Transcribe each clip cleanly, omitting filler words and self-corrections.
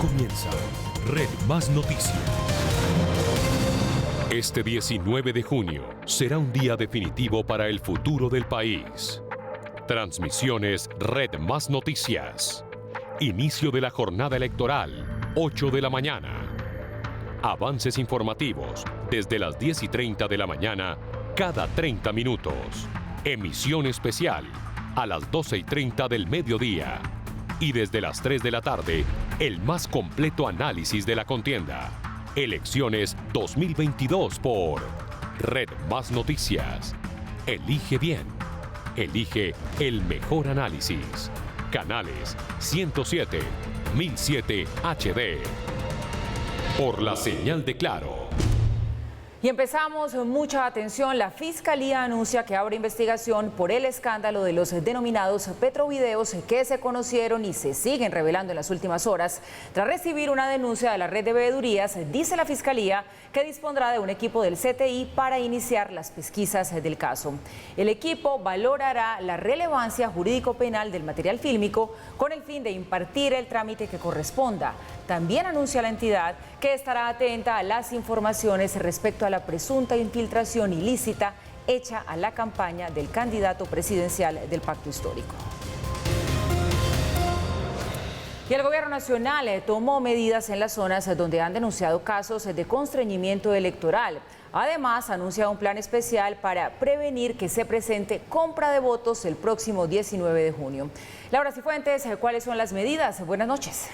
comienza Red Más Noticias. Este 19 de junio será un día definitivo para el futuro del país. Transmisiones Red Más Noticias. Inicio de la jornada electoral, 8 de la mañana. Avances informativos desde las 10:30 de la mañana, cada 30 minutos. Emisión especial a las 12:30 del mediodía. Y desde las 3 de la tarde, el más completo análisis de la contienda. Elecciones 2022 por Red Más Noticias. Elige bien. Elige el mejor análisis. Canales 107, 1007 HD. Por la señal de Claro. Y empezamos, mucha atención, la Fiscalía anuncia que abre investigación por el escándalo de los denominados petrovideos que se conocieron y se siguen revelando en las últimas horas. Tras recibir una denuncia de la red de veedurías, dice la Fiscalía que dispondrá de un equipo del CTI para iniciar las pesquisas del caso. El equipo valorará la relevancia jurídico-penal del material fílmico con el fin de impartir el trámite que corresponda. También anuncia la entidad que estará atenta a las informaciones respecto a la presunta infiltración ilícita hecha a la campaña del candidato presidencial del Pacto Histórico. Y el Gobierno Nacional tomó medidas en las zonas donde han denunciado casos de constreñimiento electoral. Además, anuncia un plan especial para prevenir que se presente compra de votos el próximo 19 de junio. Laura Cifuentes, ¿cuáles son las medidas? Buenas noches.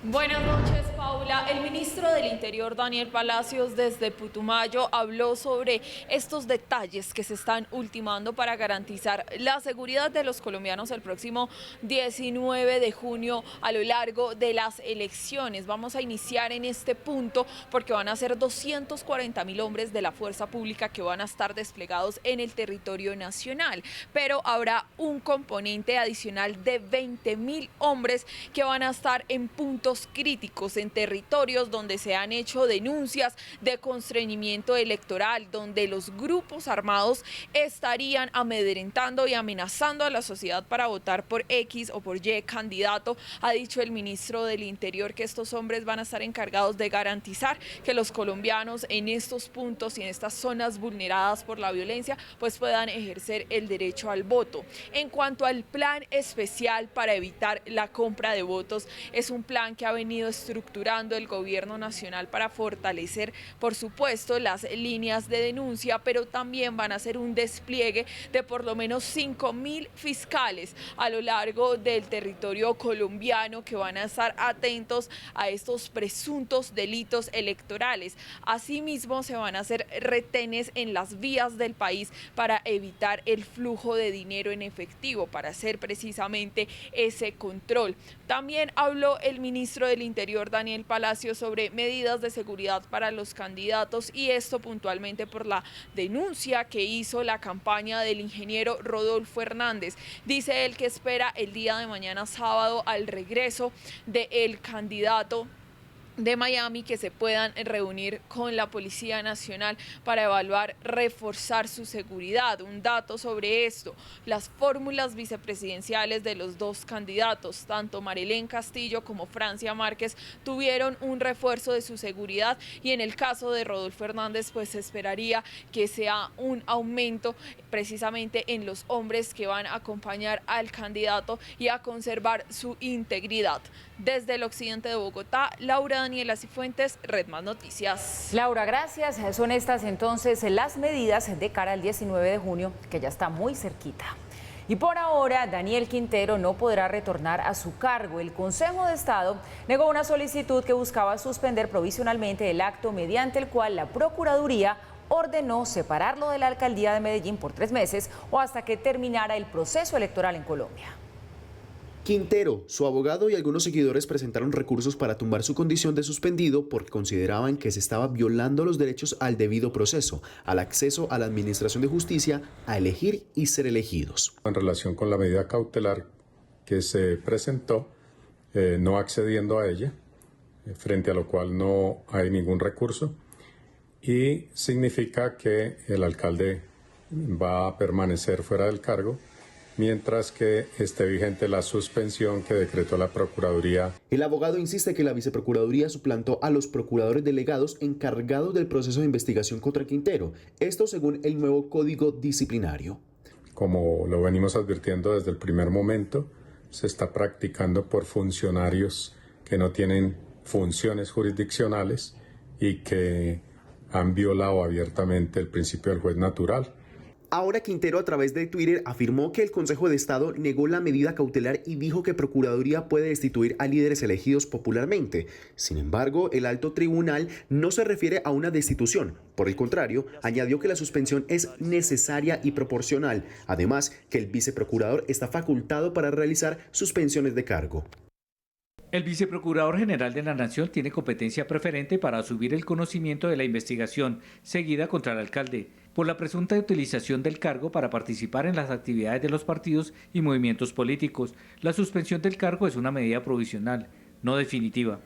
Buenas noches, Paula. El ministro del Interior, Daniel Palacios, desde Putumayo, habló sobre estos detalles que se están ultimando para garantizar la seguridad de los colombianos el próximo 19 de junio a lo largo de las elecciones. Vamos a iniciar en este punto porque van a ser 240.000 hombres de la fuerza pública que van a estar desplegados en el territorio nacional, pero habrá un componente adicional de 20.000 hombres que van a estar en puntos críticos en territorios donde se han hecho denuncias de constreñimiento electoral, donde los grupos armados estarían amedrentando y amenazando a la sociedad para votar por X o por Y candidato. Ha dicho el ministro del Interior que estos hombres van a estar encargados de garantizar que los colombianos en estos puntos y en estas zonas vulneradas por la violencia pues puedan ejercer el derecho al voto. En cuanto al plan especial para evitar la compra de votos, es un plan que ha venido estructurando el Gobierno Nacional para fortalecer, por supuesto, las líneas de denuncia, pero también van a hacer un despliegue de por lo menos 5.000 fiscales a lo largo del territorio colombiano que van a estar atentos a estos presuntos delitos electorales. Asimismo, se van a hacer retenes en las vías del país para evitar el flujo de dinero en efectivo, para hacer precisamente ese control. También habló el ministro del Interior, Daniel Palacios, sobre medidas de seguridad para los candidatos y esto puntualmente por la denuncia que hizo la campaña del ingeniero Rodolfo Hernández. Dice él que espera el día de mañana sábado al regreso del candidato de Miami que se puedan reunir con la Policía Nacional para evaluar, reforzar su seguridad. Un dato sobre esto: las fórmulas vicepresidenciales de los dos candidatos, tanto Marilén Castillo como Francia Márquez, tuvieron un refuerzo de su seguridad y en el caso de Rodolfo Hernández pues se esperaría que sea un aumento precisamente en los hombres que van a acompañar al candidato y a conservar su integridad. Desde el occidente de Bogotá, Laura Daniela Cifuentes, Red Más Noticias. Laura, gracias. Son estas entonces las medidas de cara al 19 de junio, que ya está muy cerquita. Y por ahora, Daniel Quintero no podrá retornar a su cargo. El Consejo de Estado negó una solicitud que buscaba suspender provisionalmente el acto mediante el cual la Procuraduría ordenó separarlo de la alcaldía de Medellín por 3 meses o hasta que terminara el proceso electoral en Colombia. Quintero, su abogado y algunos seguidores presentaron recursos para tumbar su condición de suspendido porque consideraban que se estaba violando los derechos al debido proceso, al acceso a la administración de justicia, a elegir y ser elegidos. En relación con la medida cautelar que se presentó, no accediendo a ella, frente a lo cual no hay ningún recurso, y significa que el alcalde va a permanecer fuera del cargo mientras que esté vigente la suspensión que decretó la Procuraduría. El abogado insiste que la Viceprocuraduría suplantó a los procuradores delegados encargados del proceso de investigación contra Quintero, esto según el nuevo Código Disciplinario. Como lo venimos advirtiendo desde el primer momento, se está practicando por funcionarios que no tienen funciones jurisdiccionales y que han violado abiertamente el principio del juez natural. Ahora Quintero a través de Twitter afirmó que el Consejo de Estado negó la medida cautelar y dijo que Procuraduría puede destituir a líderes elegidos popularmente. Sin embargo, el alto tribunal no se refiere a una destitución. Por el contrario, añadió que la suspensión es necesaria y proporcional. Además, que el viceprocurador está facultado para realizar suspensiones de cargo. El viceprocurador general de la Nación tiene competencia preferente para asumir el conocimiento de la investigación seguida contra el alcalde por la presunta utilización del cargo para participar en las actividades de los partidos y movimientos políticos. La suspensión del cargo es una medida provisional, no definitiva.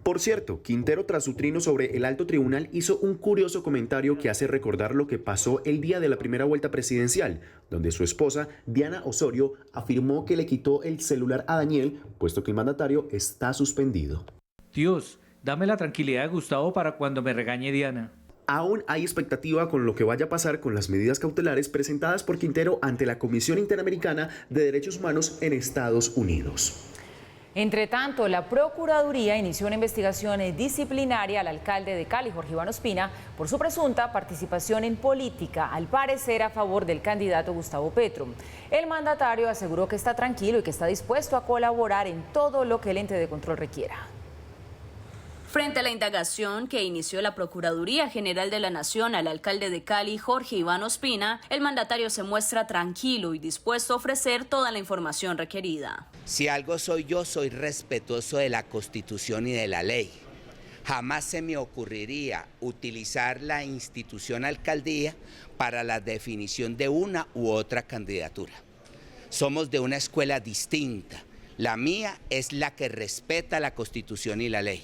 Por cierto, Quintero, tras su trino sobre el alto tribunal, hizo un curioso comentario que hace recordar lo que pasó el día de la primera vuelta presidencial, donde su esposa, Diana Osorio, afirmó que le quitó el celular a Daniel, puesto que el mandatario está suspendido. Dios, dame la tranquilidad de Gustavo para cuando me regañe Diana. Aún hay expectativa con lo que vaya a pasar con las medidas cautelares presentadas por Quintero ante la Comisión Interamericana de Derechos Humanos en Estados Unidos. Entre tanto, la Procuraduría inició una investigación disciplinaria al alcalde de Cali, Jorge Iván Ospina, por su presunta participación en política, al parecer a favor del candidato Gustavo Petro. El mandatario aseguró que está tranquilo y que está dispuesto a colaborar en todo lo que el ente de control requiera. Frente a la indagación que inició la Procuraduría General de la Nación al alcalde de Cali, Jorge Iván Ospina, el mandatario se muestra tranquilo y dispuesto a ofrecer toda la información requerida. Si algo soy yo, soy respetuoso de la Constitución y de la ley. Jamás se me ocurriría utilizar la institución alcaldía para la definición de una u otra candidatura. Somos de una escuela distinta. La mía es la que respeta la Constitución y la ley.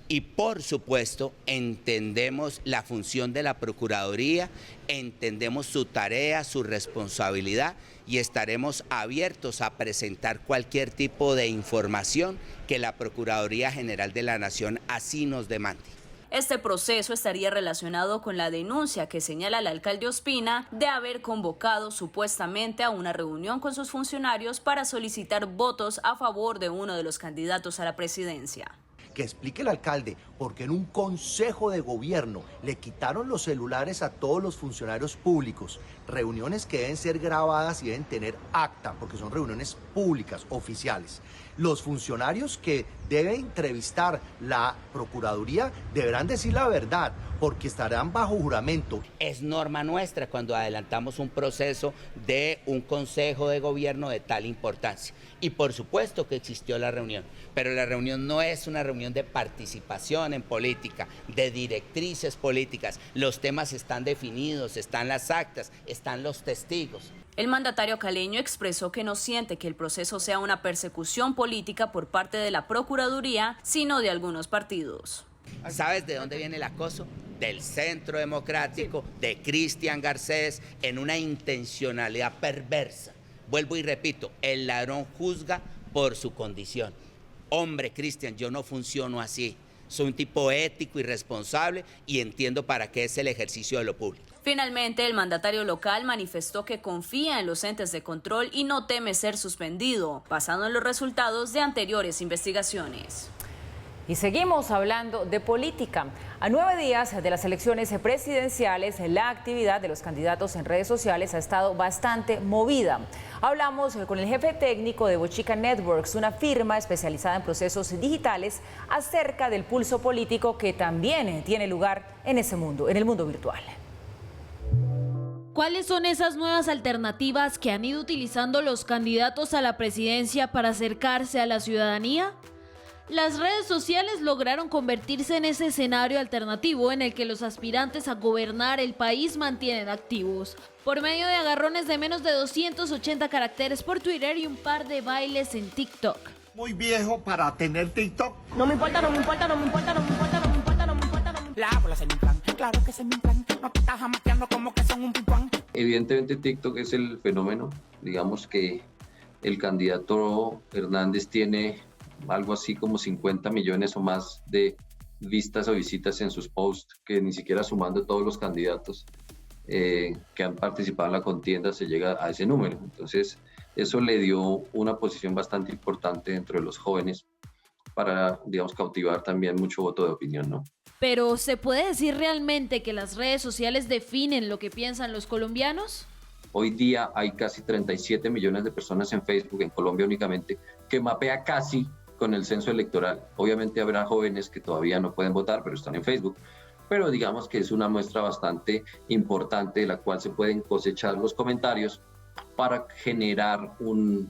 Y por supuesto entendemos la función de la Procuraduría, entendemos su tarea, su responsabilidad y estaremos abiertos a presentar cualquier tipo de información que la Procuraduría General de la Nación así nos demande. Este proceso estaría relacionado con la denuncia que señala el alcalde Ospina de haber convocado supuestamente a una reunión con sus funcionarios para solicitar votos a favor de uno de los candidatos a la presidencia. Que explique el alcalde por qué en un consejo de gobierno le quitaron los celulares a todos los funcionarios públicos, reuniones que deben ser grabadas y deben tener acta, porque son reuniones públicas, oficiales. Los funcionarios que debe entrevistar la Procuraduría deberán decir la verdad, porque estarán bajo juramento. Es norma nuestra cuando adelantamos un proceso de un consejo de gobierno de tal importancia. Y por supuesto que existió la reunión, pero la reunión no es una reunión de participación en política, de directrices políticas. Los temas están definidos, están las actas, están los testigos. El mandatario caleño expresó que no siente que el proceso sea una persecución política por parte de la Procuraduría, sino de algunos partidos. ¿Sabes de dónde viene el acoso? Del Centro Democrático, de Cristian Garcés, en una intencionalidad perversa. Vuelvo y repito, el ladrón juzga por su condición. Hombre, Cristian, yo no funciono así. Soy un tipo ético y responsable y entiendo para qué es el ejercicio de lo público. Finalmente, el mandatario local manifestó que confía en los entes de control y no teme ser suspendido, basado en los resultados de anteriores investigaciones. Y seguimos hablando de política. A 9 días de las elecciones presidenciales, la actividad de los candidatos en redes sociales ha estado bastante movida. Hablamos con el jefe técnico de Bochica Networks, una firma especializada en procesos digitales, acerca del pulso político que también tiene lugar en ese mundo, en el mundo virtual. ¿Cuáles son esas nuevas alternativas que han ido utilizando los candidatos a la presidencia para acercarse a la ciudadanía? Las redes sociales lograron convertirse en ese escenario alternativo en el que los aspirantes a gobernar el país mantienen activos, por medio de agarrones de menos de 280 caracteres por Twitter y un par de bailes en TikTok. Muy viejo para tener TikTok. No me importa, no me importa, no me importa, no me importa, no me importa, no me importa, no me importa. La bola se me plan, claro que se me plan. No te estás jamaqueando como que son un ping-pong. Evidentemente TikTok es el fenómeno, digamos que el candidato Hernández tiene algo así como 50 millones o más de vistas o visitas en sus posts, que ni siquiera sumando todos los candidatos que han participado en la contienda se llega a ese número. Entonces eso le dio una posición bastante importante dentro de los jóvenes para, digamos, cautivar también mucho voto de opinión, ¿no? Pero ¿se puede decir realmente que las redes sociales definen lo que piensan los colombianos? Hoy día hay casi 37 millones de personas en Facebook, en Colombia únicamente, que mapea casi con el censo electoral. Obviamente habrá jóvenes que todavía no pueden votar, pero están en Facebook. Pero digamos que es una muestra bastante importante de la cual se pueden cosechar los comentarios para generar una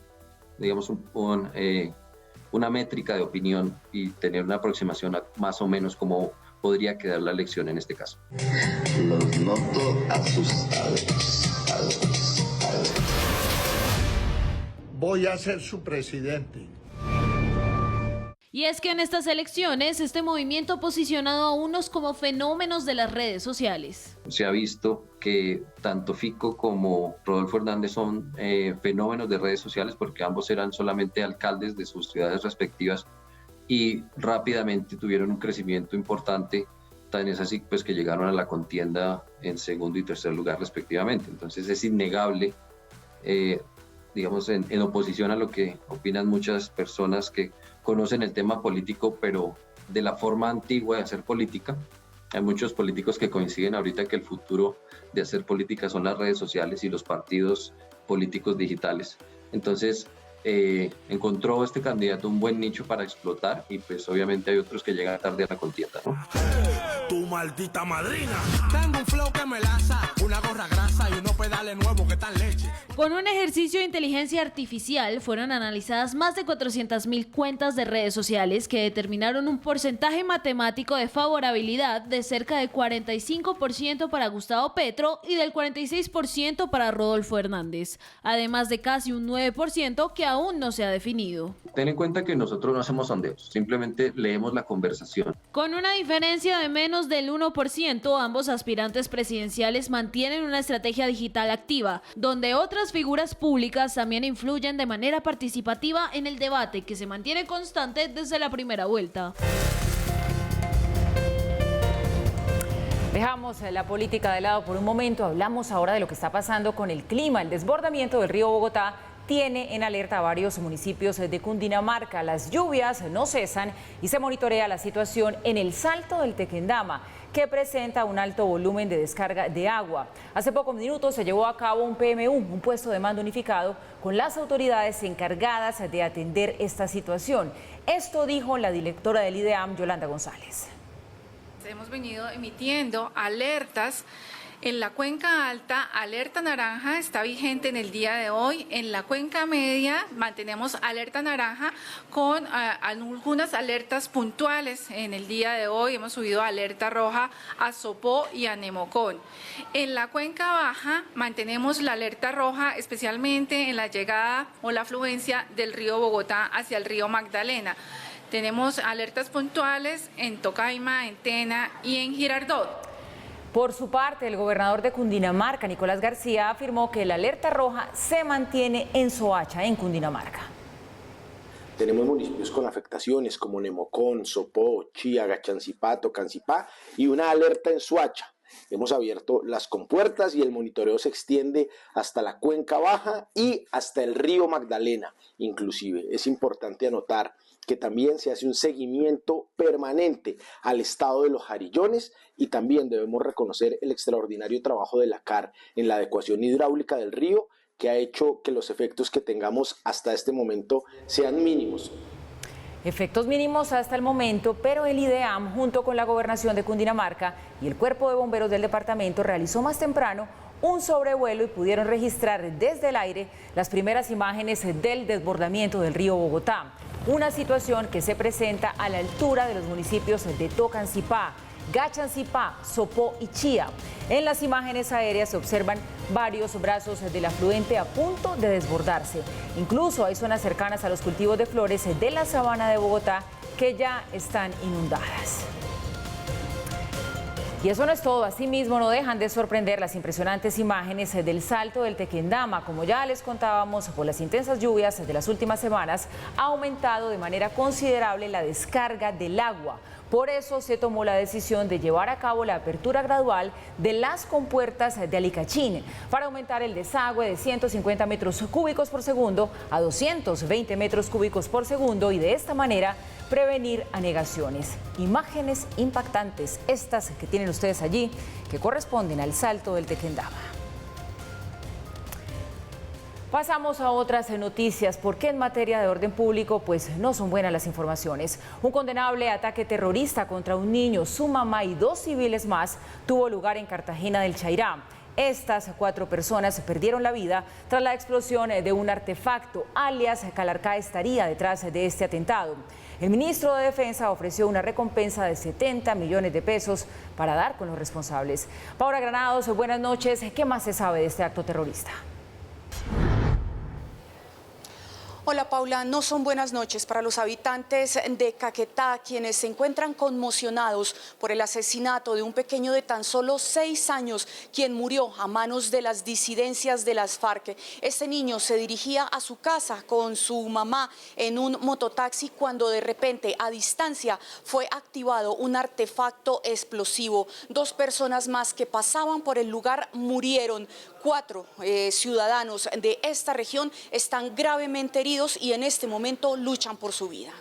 métrica de opinión y tener una aproximación a más o menos cómo podría quedar la elección en este caso. Los noto asustados. Voy a ser su presidente. Y es que en estas elecciones este movimiento ha posicionado a unos como fenómenos de las redes sociales. Se ha visto que tanto Fico como Rodolfo Hernández son fenómenos de redes sociales porque ambos eran solamente alcaldes de sus ciudades respectivas y rápidamente tuvieron un crecimiento importante, tan es así pues que llegaron a la contienda en segundo y tercer lugar respectivamente. Entonces es innegable, digamos en oposición a lo que opinan muchas personas que conocen el tema político, pero de la forma antigua de hacer política. Hay muchos políticos que coinciden ahorita que el futuro de hacer política son las redes sociales y los partidos políticos digitales. Entonces, encontró este candidato un buen nicho para explotar y pues obviamente hay otros que llegan tarde a la contienda, ¿no? Tu maldita madrina. Tengo un flow que me laza, una gorra grasa y unos pedales nuevos que están leche. Con un ejercicio de inteligencia artificial fueron analizadas más de 400.000 cuentas de redes sociales que determinaron un porcentaje matemático de favorabilidad de cerca del 45% para Gustavo Petro y del 46% para Rodolfo Hernández, además de casi un 9% que aún no se ha definido. Ten en cuenta que nosotros no hacemos sondeos, simplemente leemos la conversación. Con una diferencia de menos del 1%, ambos aspirantes presidenciales mantienen una estrategia digital activa, donde otras figuras públicas también influyen de manera participativa en el debate que se mantiene constante desde la primera vuelta. Dejamos la política de lado por un momento, hablamos ahora de lo que está pasando con el clima. El desbordamiento del río Bogotá tiene en alerta a varios municipios de Cundinamarca. Las lluvias no cesan y se monitorea la situación en el Salto del Tequendama, que presenta un alto volumen de descarga de agua. Hace pocos minutos se llevó a cabo un PMU, un puesto de mando unificado, con las autoridades encargadas de atender esta situación. Esto dijo la directora del IDEAM, Yolanda González. Hemos venido emitiendo alertas. En la cuenca alta, alerta naranja está vigente en el día de hoy. En la cuenca media mantenemos alerta naranja con algunas alertas puntuales. En el día de hoy hemos subido alerta roja a Sopó y a Nemocón. En la cuenca baja mantenemos la alerta roja especialmente en la llegada o la afluencia del río Bogotá hacia el río Magdalena. Tenemos alertas puntuales en Tocaima, en Tena y en Girardot. Por su parte, el gobernador de Cundinamarca, Nicolás García, afirmó que la alerta roja se mantiene en Soacha, en Cundinamarca. Tenemos municipios con afectaciones como Nemocón, Sopó, Chía, Gachancipá, Tocancipá y una alerta en Soacha. Hemos abierto las compuertas y el monitoreo se extiende hasta la cuenca baja y hasta el río Magdalena. Inclusive es importante anotar que también se hace un seguimiento permanente al estado de los jarillones y también debemos reconocer el extraordinario trabajo de la CAR en la adecuación hidráulica del río, que ha hecho que los efectos que tengamos hasta este momento sean mínimos. Efectos mínimos hasta el momento, pero el IDEAM, junto con la Gobernación de Cundinamarca y el Cuerpo de Bomberos del departamento, realizó más temprano un sobrevuelo y pudieron registrar desde el aire las primeras imágenes del desbordamiento del río Bogotá. Una situación que se presenta a la altura de los municipios de Tocancipá, Gachancipá, Sopó y Chía. En las imágenes aéreas se observan varios brazos del afluente a punto de desbordarse. Incluso hay zonas cercanas a los cultivos de flores de la sabana de Bogotá que ya están inundadas. Y eso no es todo, asimismo no dejan de sorprender las impresionantes imágenes del Salto del Tequendama. Como ya les contábamos, por las intensas lluvias de las últimas semanas ha aumentado de manera considerable la descarga del agua. Por eso se tomó la decisión de llevar a cabo la apertura gradual de las compuertas de Alicachín para aumentar el desagüe de 150 metros cúbicos por segundo a 220 metros cúbicos por segundo y de esta manera prevenir anegaciones. Imágenes impactantes estas que tienen ustedes allí que corresponden al Salto del Tequendama. Pasamos a otras noticias, porque en materia de orden público pues no son buenas las informaciones. Un condenable ataque terrorista contra un niño, su mamá y 2 civiles más tuvo lugar en Cartagena del Chairá. Estas 4 personas perdieron la vida tras la explosión de un artefacto, alias Calarcá estaría detrás de este atentado. El ministro de Defensa ofreció una recompensa de 70 millones de pesos para dar con los responsables. Paula Granados, buenas noches. ¿Qué más se sabe de este acto terrorista? Hola Paula, no son buenas noches para los habitantes de Caquetá, quienes se encuentran conmocionados por el asesinato de un pequeño de tan solo 6 años, quien murió a manos de las disidencias de las FARC. Este niño se dirigía a su casa con su mamá en un mototaxi cuando de repente a distancia fue activado un artefacto explosivo. 2 personas más que pasaban por el lugar murieron. 4 ciudadanos de esta región están gravemente heridos y en este momento luchan por su vida.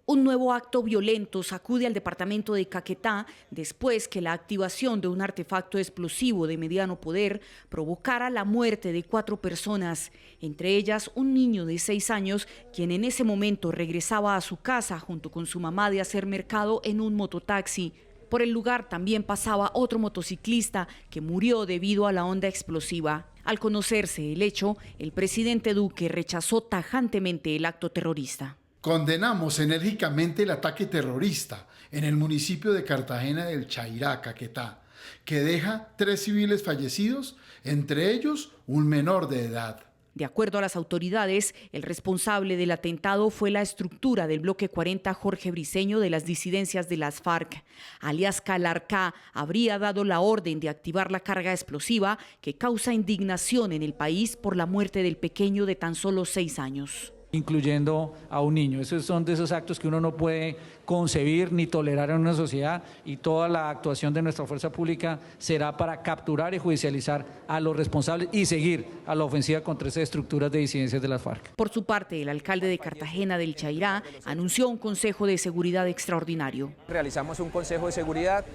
Un nuevo acto violento sacude al departamento de Caquetá después que la activación de un artefacto explosivo de mediano poder provocara la muerte de 4 personas, entre ellas un niño de 6 años, quien en ese momento regresaba a su casa junto con su mamá de hacer mercado en un mototaxi. Por el lugar también pasaba otro motociclista que murió debido a la onda explosiva. Al conocerse el hecho, el presidente Duque rechazó tajantemente el acto terrorista. Condenamos enérgicamente el ataque terrorista en el municipio de Cartagena del Chairá, Caquetá, que deja 3 civiles fallecidos, entre ellos un menor de edad. De acuerdo a las autoridades, el responsable del atentado fue la estructura del bloque 40 Jorge Briceño de las disidencias de las FARC. Alias Calarcá habría dado la orden de activar la carga explosiva que causa indignación en el país por la muerte del pequeño de tan solo 6 años. Incluyendo a un niño. Esos son de esos actos que uno no puede concebir ni tolerar en una sociedad, y toda la actuación de nuestra fuerza pública será para capturar y judicializar a los responsables y seguir a la ofensiva contra esas estructuras de disidencias de las FARC. Por su parte, el alcalde de Cartagena del Chairá anunció un consejo de seguridad extraordinario. Realizamos un consejo de seguridad,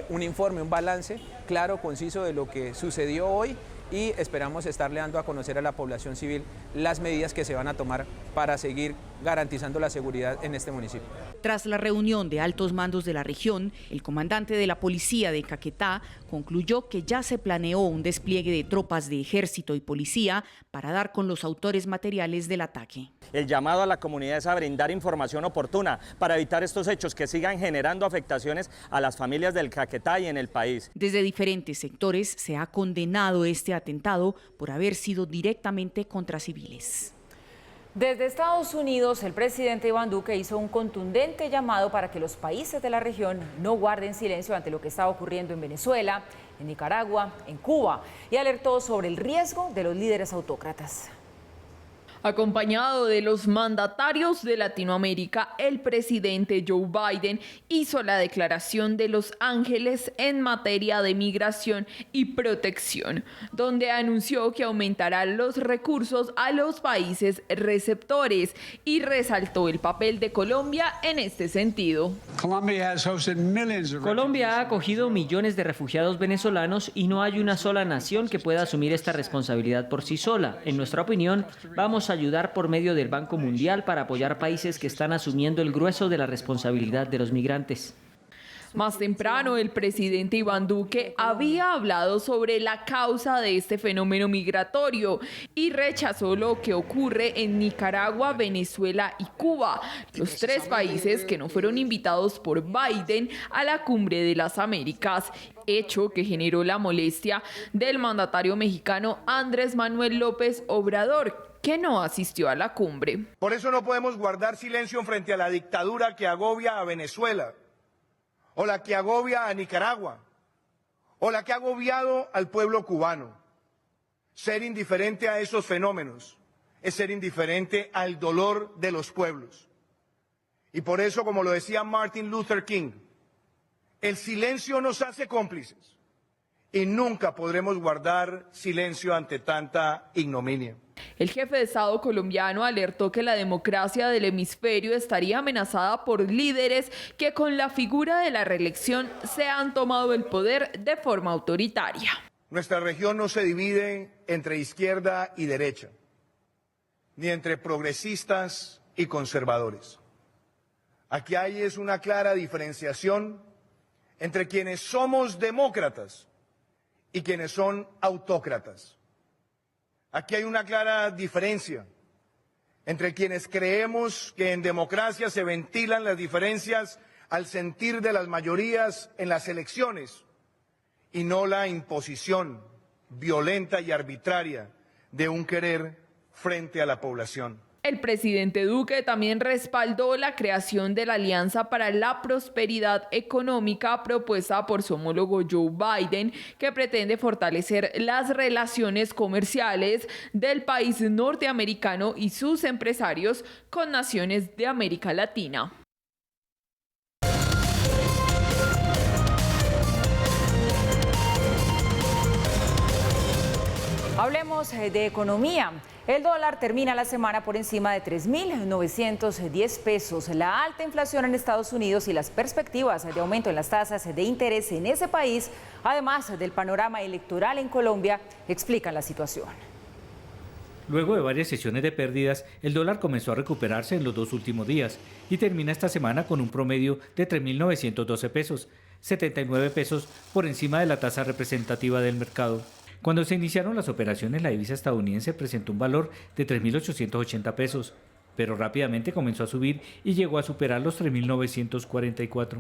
un informe, un balance claro, conciso de lo que sucedió hoy, y esperamos estarle dando a conocer a la población civil las medidas que se van a tomar para seguir garantizando la seguridad en este municipio. Tras la reunión de altos mandos de la región, el comandante de la policía de Caquetá concluyó que ya se planeó un despliegue de tropas de ejército y policía para dar con los autores materiales del ataque. El llamado a la comunidad es a brindar información oportuna para evitar estos hechos que sigan generando afectaciones a las familias del Caquetá y en el país. Desde diferentes sectores se ha condenado este atentado por haber sido directamente contra civiles. Desde Estados Unidos, el presidente Iván Duque hizo un contundente llamado para que los países de la región no guarden silencio ante lo que está ocurriendo en Venezuela, en Nicaragua, en Cuba, y alertó sobre el riesgo de los líderes autócratas. Acompañado de los mandatarios de Latinoamérica, el presidente Joe Biden hizo la declaración de Los Ángeles en materia de migración y protección, donde anunció que aumentará los recursos a los países receptores y resaltó el papel de Colombia en este sentido. Colombia ha acogido millones de refugiados venezolanos y no hay una sola nación que pueda asumir esta responsabilidad por sí sola. En nuestra opinión, vamos a ayudar por medio del Banco Mundial para apoyar países que están asumiendo el grueso de la responsabilidad de los migrantes. Más temprano, el presidente Iván Duque había hablado sobre la causa de este fenómeno migratorio y rechazó lo que ocurre en Nicaragua, Venezuela y Cuba, los 3 países que no fueron invitados por Biden a la Cumbre de las Américas, hecho que generó la molestia del mandatario mexicano Andrés Manuel López Obrador, que no asistió a la cumbre. Por eso no podemos guardar silencio frente a la dictadura que agobia a Venezuela, o la que agobia a Nicaragua, o la que ha agobiado al pueblo cubano. Ser indiferente a esos fenómenos es ser indiferente al dolor de los pueblos. Y por eso, como lo decía Martin Luther King, el silencio nos hace cómplices y nunca podremos guardar silencio ante tanta ignominia. El jefe de Estado colombiano alertó que la democracia del hemisferio estaría amenazada por líderes que con la figura de la reelección se han tomado el poder de forma autoritaria. Nuestra región no se divide entre izquierda y derecha, ni entre progresistas y conservadores. Aquí hay una clara diferenciación entre quienes somos demócratas y quienes son autócratas. Aquí hay una clara diferencia entre quienes creemos que en democracia se ventilan las diferencias al sentir de las mayorías en las elecciones y no la imposición violenta y arbitraria de un querer frente a la población. El presidente Duque también respaldó la creación de la Alianza para la Prosperidad Económica propuesta por su homólogo Joe Biden, que pretende fortalecer las relaciones comerciales del país norteamericano y sus empresarios con naciones de América Latina. Hablemos de economía. El dólar termina la semana por encima de 3.910 pesos. La alta inflación en Estados Unidos y las perspectivas de aumento en las tasas de interés en ese país, además del panorama electoral en Colombia, explican la situación. Luego de varias sesiones de pérdidas, el dólar comenzó a recuperarse en los 2 últimos días y termina esta semana con un promedio de 3.912 pesos, 79 pesos por encima de la tasa representativa del mercado. Cuando se iniciaron las operaciones, la divisa estadounidense presentó un valor de 3.880 pesos, pero rápidamente comenzó a subir y llegó a superar los 3.944.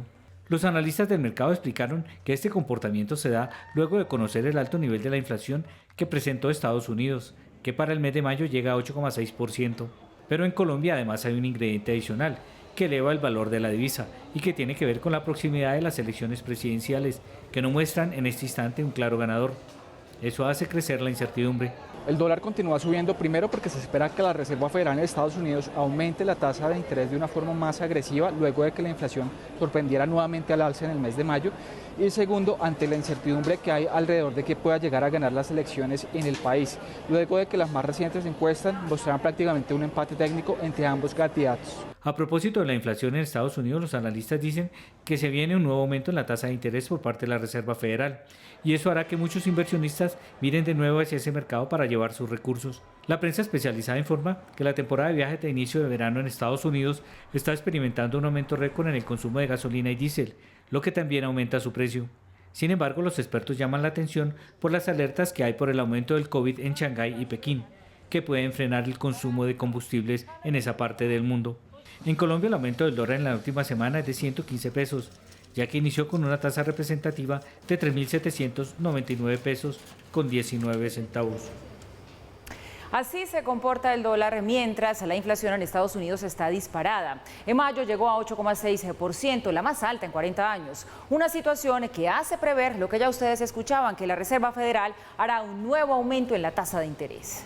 Los analistas del mercado explicaron que este comportamiento se da luego de conocer el alto nivel de la inflación que presentó Estados Unidos, que para el mes de mayo llega a 8,6%. Pero en Colombia además hay un ingrediente adicional que eleva el valor de la divisa y que tiene que ver con la proximidad de las elecciones presidenciales, que no muestran en este instante un claro ganador. Eso hace crecer la incertidumbre. El dólar continúa subiendo primero porque se espera que la Reserva Federal de Estados Unidos aumente la tasa de interés de una forma más agresiva luego de que la inflación sorprendiera nuevamente al alza en el mes de mayo. Y segundo, ante la incertidumbre que hay alrededor de que pueda llegar a ganar las elecciones en el país, luego de que las más recientes encuestas mostraran prácticamente un empate técnico entre ambos candidatos. A propósito de la inflación en Estados Unidos, los analistas dicen que se viene un nuevo aumento en la tasa de interés por parte de la Reserva Federal, y eso hará que muchos inversionistas miren de nuevo hacia ese mercado para llevar sus recursos. La prensa especializada informa que la temporada de viajes de inicio de verano en Estados Unidos está experimentando un aumento récord en el consumo de gasolina y diésel, lo que también aumenta su precio. Sin embargo, los expertos llaman la atención por las alertas que hay por el aumento del COVID en Shanghái y Pekín, que pueden frenar el consumo de combustibles en esa parte del mundo. En Colombia, el aumento del dólar en la última semana es de 115 pesos, ya que inició con una tasa representativa de 3.799 pesos con 19 centavos. Así se comporta el dólar mientras la inflación en Estados Unidos está disparada. En mayo llegó a 8,6%, la más alta en 40 años. Una situación que hace prever lo que ya ustedes escuchaban, que la Reserva Federal hará un nuevo aumento en la tasa de interés.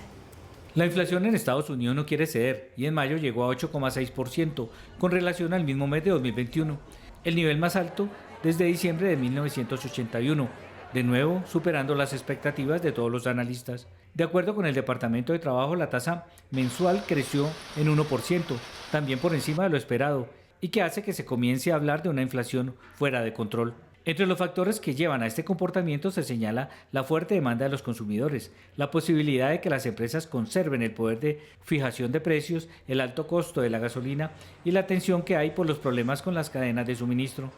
La inflación en Estados Unidos no quiere ceder y en mayo llegó a 8,6% con relación al mismo mes de 2021, el nivel más alto desde diciembre de 1981, de nuevo superando las expectativas de todos los analistas. De acuerdo con el Departamento de Trabajo, la tasa mensual creció en 1%, también por encima de lo esperado, y que hace que se comience a hablar de una inflación fuera de control. Entre los factores que llevan a este comportamiento se señala la fuerte demanda de los consumidores, la posibilidad de que las empresas conserven el poder de fijación de precios, el alto costo de la gasolina y la tensión que hay por los problemas con las cadenas de suministro.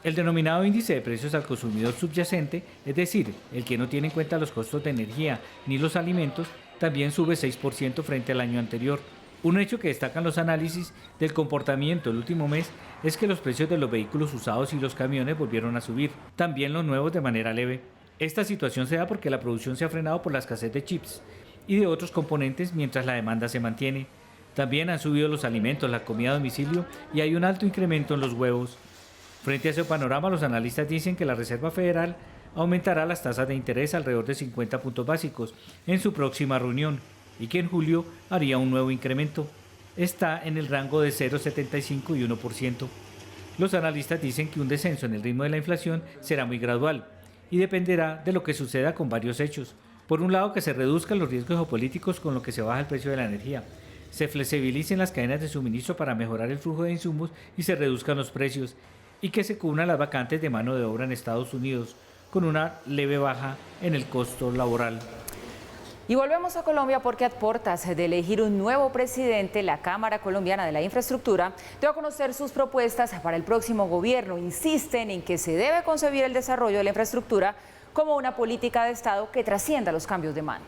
El denominado índice de precios al consumidor subyacente, es decir, el que no tiene en cuenta los costos de energía ni los alimentos, también sube 6% frente al año anterior. Un hecho que destacan los análisis del comportamiento el último mes es que los precios de los vehículos usados y los camiones volvieron a subir, también los nuevos de manera leve. Esta situación se da porque la producción se ha frenado por la escasez de chips y de otros componentes mientras la demanda se mantiene. También han subido los alimentos, la comida a domicilio y hay un alto incremento en los huevos. Frente a ese panorama, los analistas dicen que la Reserva Federal aumentará las tasas de interés alrededor de 50 puntos básicos en su próxima reunión y que en julio haría un nuevo incremento. Está en el rango de 0,75 y 1%. Los analistas dicen que un descenso en el ritmo de la inflación será muy gradual y dependerá de lo que suceda con varios hechos. Por un lado, que se reduzcan los riesgos geopolíticos con lo que se baja el precio de la energía, se flexibilicen las cadenas de suministro para mejorar el flujo de insumos y se reduzcan los precios, y que se cubran las vacantes de mano de obra en Estados Unidos, con una leve baja en el costo laboral. Y volvemos a Colombia porque a portas de elegir un nuevo presidente, la Cámara Colombiana de la Infraestructura dio a conocer sus propuestas para el próximo gobierno. Insisten en que se debe concebir el desarrollo de la infraestructura como una política de Estado que trascienda los cambios de mando.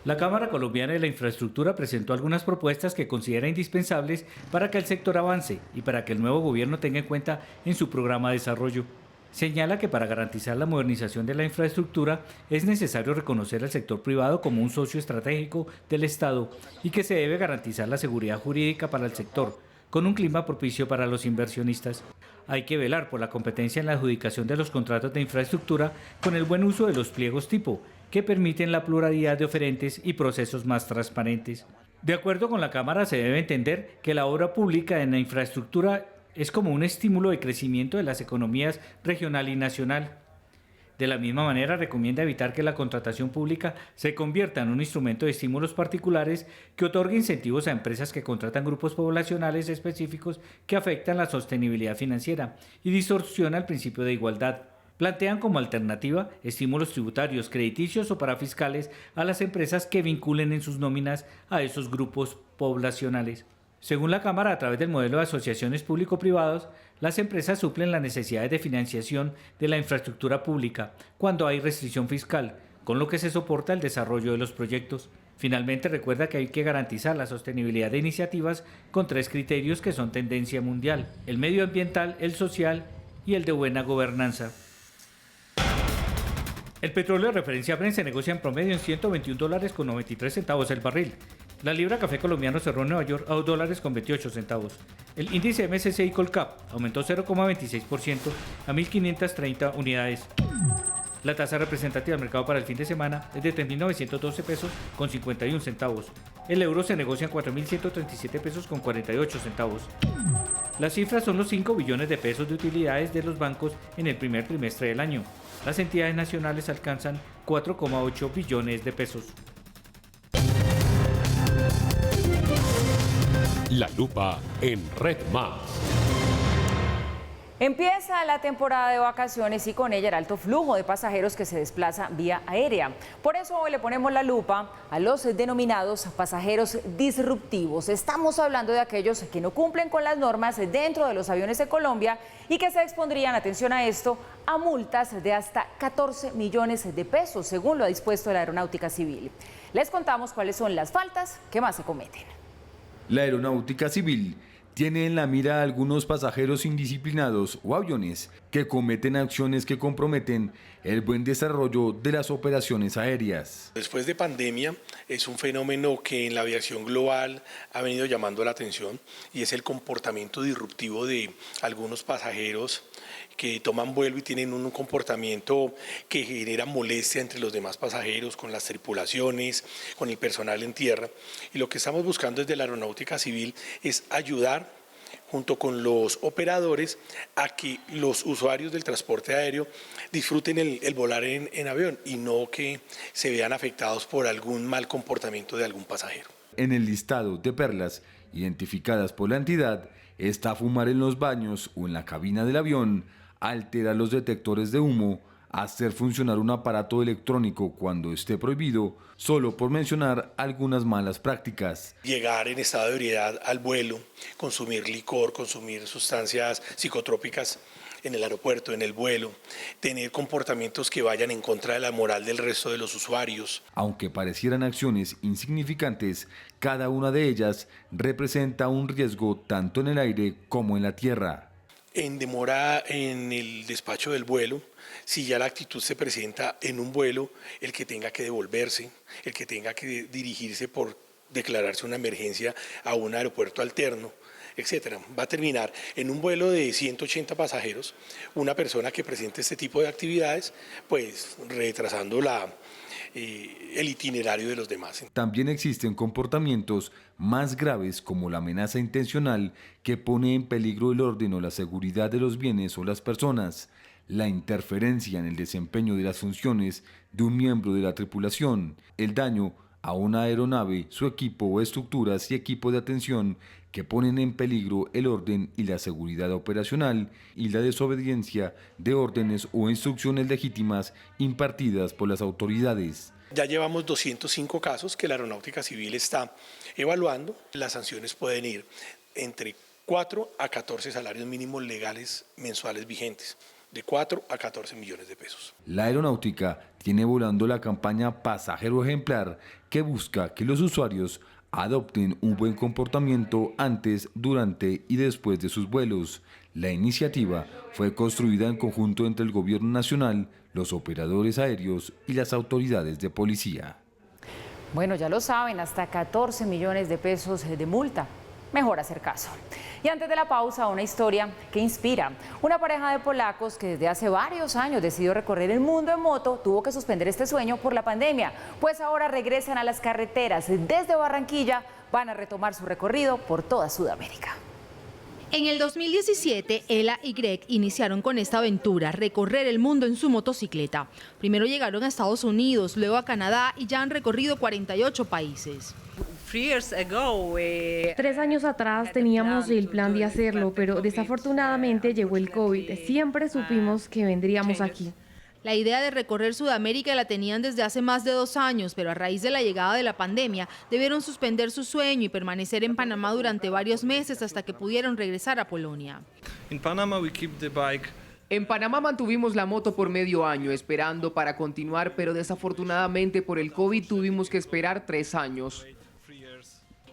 La Cámara Colombiana de la Infraestructura presentó algunas propuestas que considera indispensables para que el sector avance y para que el nuevo gobierno tenga en cuenta en su programa de desarrollo. Señala que para garantizar la modernización de la infraestructura es necesario reconocer al sector privado como un socio estratégico del Estado y que se debe garantizar la seguridad jurídica para el sector, con un clima propicio para los inversionistas. Hay que velar por la competencia en la adjudicación de los contratos de infraestructura con el buen uso de los pliegos tipo, que permiten la pluralidad de oferentes y procesos más transparentes. De acuerdo con la Cámara, se debe entender que la obra pública en la infraestructura es como un estímulo de crecimiento de las economías regional y nacional. De la misma manera, recomienda evitar que la contratación pública se convierta en un instrumento de estímulos particulares que otorgue incentivos a empresas que contratan grupos poblacionales específicos que afectan la sostenibilidad financiera y distorsiona el principio de igualdad. Plantean como alternativa estímulos tributarios, crediticios o parafiscales a las empresas que vinculen en sus nóminas a esos grupos poblacionales. Según la Cámara, a través del modelo de asociaciones público-privadas, las empresas suplen las necesidades de financiación de la infraestructura pública cuando hay restricción fiscal, con lo que se soporta el desarrollo de los proyectos. Finalmente, recuerda que hay que garantizar la sostenibilidad de iniciativas con 3 criterios que son tendencia mundial: el medioambiental, el social y el de buena gobernanza. El petróleo de referencia Brent se negocia en promedio en $121.93 el barril. La libra café colombiano cerró en Nueva York a $2.28. El índice MSCI Colcap aumentó 0,26% a 1.530 unidades. La tasa representativa del mercado para el fin de semana es de 3.912 pesos con 51 centavos. El euro se negocia en 4.137 pesos con 48 centavos. Las cifras son los 5 billones de pesos de utilidades de los bancos en el primer trimestre del año. Las entidades nacionales alcanzan 4,8 billones de pesos. La lupa en Red Más. Empieza la temporada de vacaciones y con ella el alto flujo de pasajeros que se desplaza vía aérea. Por eso hoy le ponemos la lupa a los denominados pasajeros disruptivos. Estamos hablando de aquellos que no cumplen con las normas dentro de los aviones de Colombia y que se expondrían, atención a esto, a multas de hasta 14 millones de pesos, según lo ha dispuesto la Aeronáutica Civil. Les contamos cuáles son las faltas que más se cometen. La Aeronáutica Civil tiene en la mira a algunos pasajeros indisciplinados o aviones que cometen acciones que comprometen el buen desarrollo de las operaciones aéreas. Después de pandemia es un fenómeno que en la aviación global ha venido llamando la atención y es el comportamiento disruptivo de algunos pasajeros que toman vuelo y tienen un comportamiento que genera molestia entre los demás pasajeros, con las tripulaciones, con el personal en tierra. Y lo que estamos buscando desde la Aeronáutica Civil es ayudar junto con los operadores a que los usuarios del transporte aéreo disfruten el volar en avión y no que se vean afectados por algún mal comportamiento de algún pasajero. En el listado de perlas identificadas por la entidad está fumar en los baños o en la cabina del avión, alterar los detectores de humo, hacer funcionar un aparato electrónico cuando esté prohibido, solo por mencionar algunas malas prácticas. Llegar en estado de ebriedad al vuelo, consumir licor, consumir sustancias psicotrópicas en el aeropuerto, en el vuelo, tener comportamientos que vayan en contra de la moral del resto de los usuarios. Aunque parecieran acciones insignificantes, cada una de ellas representa un riesgo tanto en el aire como en la tierra. En demora en el despacho del vuelo, si ya la actitud se presenta en un vuelo, el que tenga que devolverse, el que tenga que dirigirse por declararse una emergencia a un aeropuerto alterno, etcétera. Va a terminar en un vuelo de 180 pasajeros, una persona que presente este tipo de actividades, pues retrasando el itinerario de los demás. También existen comportamientos más graves como la amenaza intencional que pone en peligro el orden o la seguridad de los bienes o las personas, la interferencia en el desempeño de las funciones de un miembro de la tripulación, el daño a una aeronave, su equipo o estructuras y equipo de atención que ponen en peligro el orden y la seguridad operacional y la desobediencia de órdenes o instrucciones legítimas impartidas por las autoridades. Ya llevamos 205 casos que la Aeronáutica Civil está evaluando. Las sanciones pueden ir entre 4 a 14 salarios mínimos legales mensuales vigentes, de 4 a 14 millones de pesos. La aeronáutica tiene volando la campaña Pasajero Ejemplar, que busca que los usuarios adopten un buen comportamiento antes, durante y después de sus vuelos. La iniciativa fue construida en conjunto entre el Gobierno Nacional, los operadores aéreos y las autoridades de policía. Bueno, ya lo saben, hasta 14 millones de pesos de multa. Mejor hacer caso. Y antes de la pausa, una historia que inspira. Una pareja de polacos que desde hace varios años decidió recorrer el mundo en moto tuvo que suspender este sueño por la pandemia. Pues ahora regresan a las carreteras. Desde Barranquilla van a retomar su recorrido por toda Sudamérica. En el 2017, Ela y Greg iniciaron con esta aventura, recorrer el mundo en su motocicleta. Primero llegaron a Estados Unidos, luego a Canadá y ya han recorrido 48 países. 3 años atrás teníamos el plan de hacerlo, pero desafortunadamente llegó el COVID. Siempre supimos que vendríamos aquí. La idea de recorrer Sudamérica la tenían desde hace más de 2 años, pero a raíz de la llegada de la pandemia debieron suspender su sueño y permanecer en Panamá durante varios meses hasta que pudieron regresar a Polonia. En Panamá mantuvimos la moto por medio año esperando para continuar, pero desafortunadamente por el COVID tuvimos que esperar 3 años.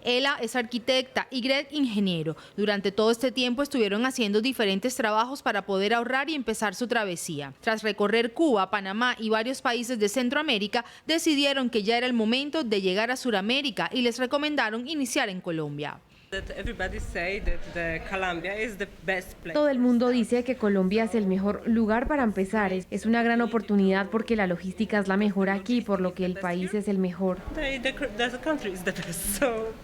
Ela es arquitecta y Greg ingeniero. Durante todo este tiempo estuvieron haciendo diferentes trabajos para poder ahorrar y empezar su travesía. Tras recorrer Cuba, Panamá y varios países de Centroamérica, decidieron que ya era el momento de llegar a Sudamérica y les recomendaron iniciar en Colombia. Todo el mundo dice que Colombia es el mejor lugar para empezar. Es una gran oportunidad porque la logística es la mejor aquí, por lo que el país es el mejor.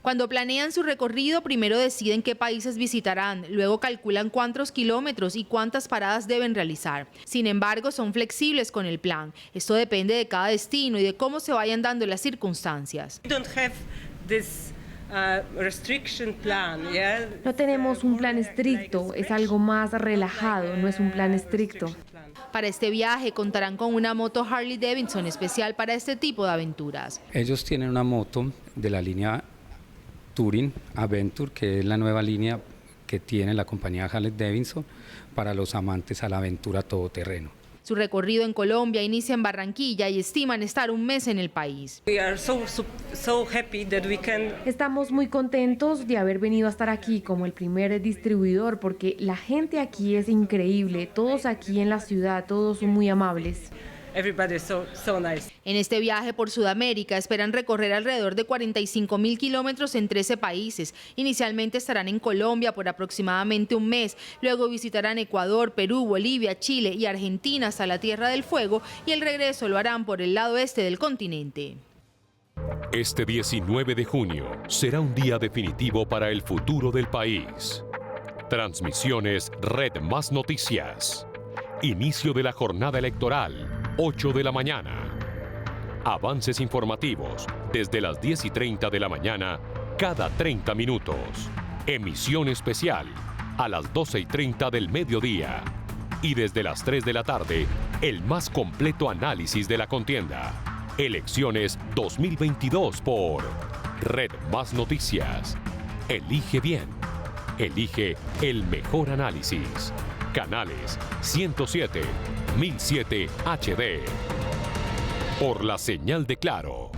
Cuando planean su recorrido, primero deciden qué países visitarán, luego calculan cuántos kilómetros y cuántas paradas deben realizar. Sin embargo, son flexibles con el plan. Esto depende de cada destino y de cómo se vayan dando las circunstancias. No tenemos un plan estricto, es algo más relajado, no es un plan estricto. Para este viaje contarán con una moto Harley Davidson especial para este tipo de aventuras. Ellos tienen una moto de la línea Touring Adventure, que es la nueva línea que tiene la compañía Harley Davidson para los amantes a la aventura todoterreno. Su recorrido en Colombia inicia en Barranquilla y estiman estar un mes en el país. Estamos muy contentos de haber venido a estar aquí como el primer distribuidor porque la gente aquí es increíble, todos aquí en la ciudad, todos son muy amables. En este viaje por Sudamérica esperan recorrer alrededor de 45.000 kilómetros en 13 países. Inicialmente estarán en Colombia por aproximadamente un mes, luego visitarán Ecuador, Perú, Bolivia, Chile y Argentina hasta la Tierra del Fuego y el regreso lo harán por el lado este del continente. Este 19 de junio será un día definitivo para el futuro del país. Transmisiones Red Más Noticias. Inicio de la jornada electoral, 8 de la mañana. Avances informativos desde las 10:30 de la mañana, cada 30 minutos. Emisión especial a las 12:30 del mediodía. Y desde las 3 de la tarde, el más completo análisis de la contienda. Elecciones 2022 por Red Más Noticias. Elige bien. Elige el mejor análisis. Canales 107, 1007 HD. Por la señal de Claro.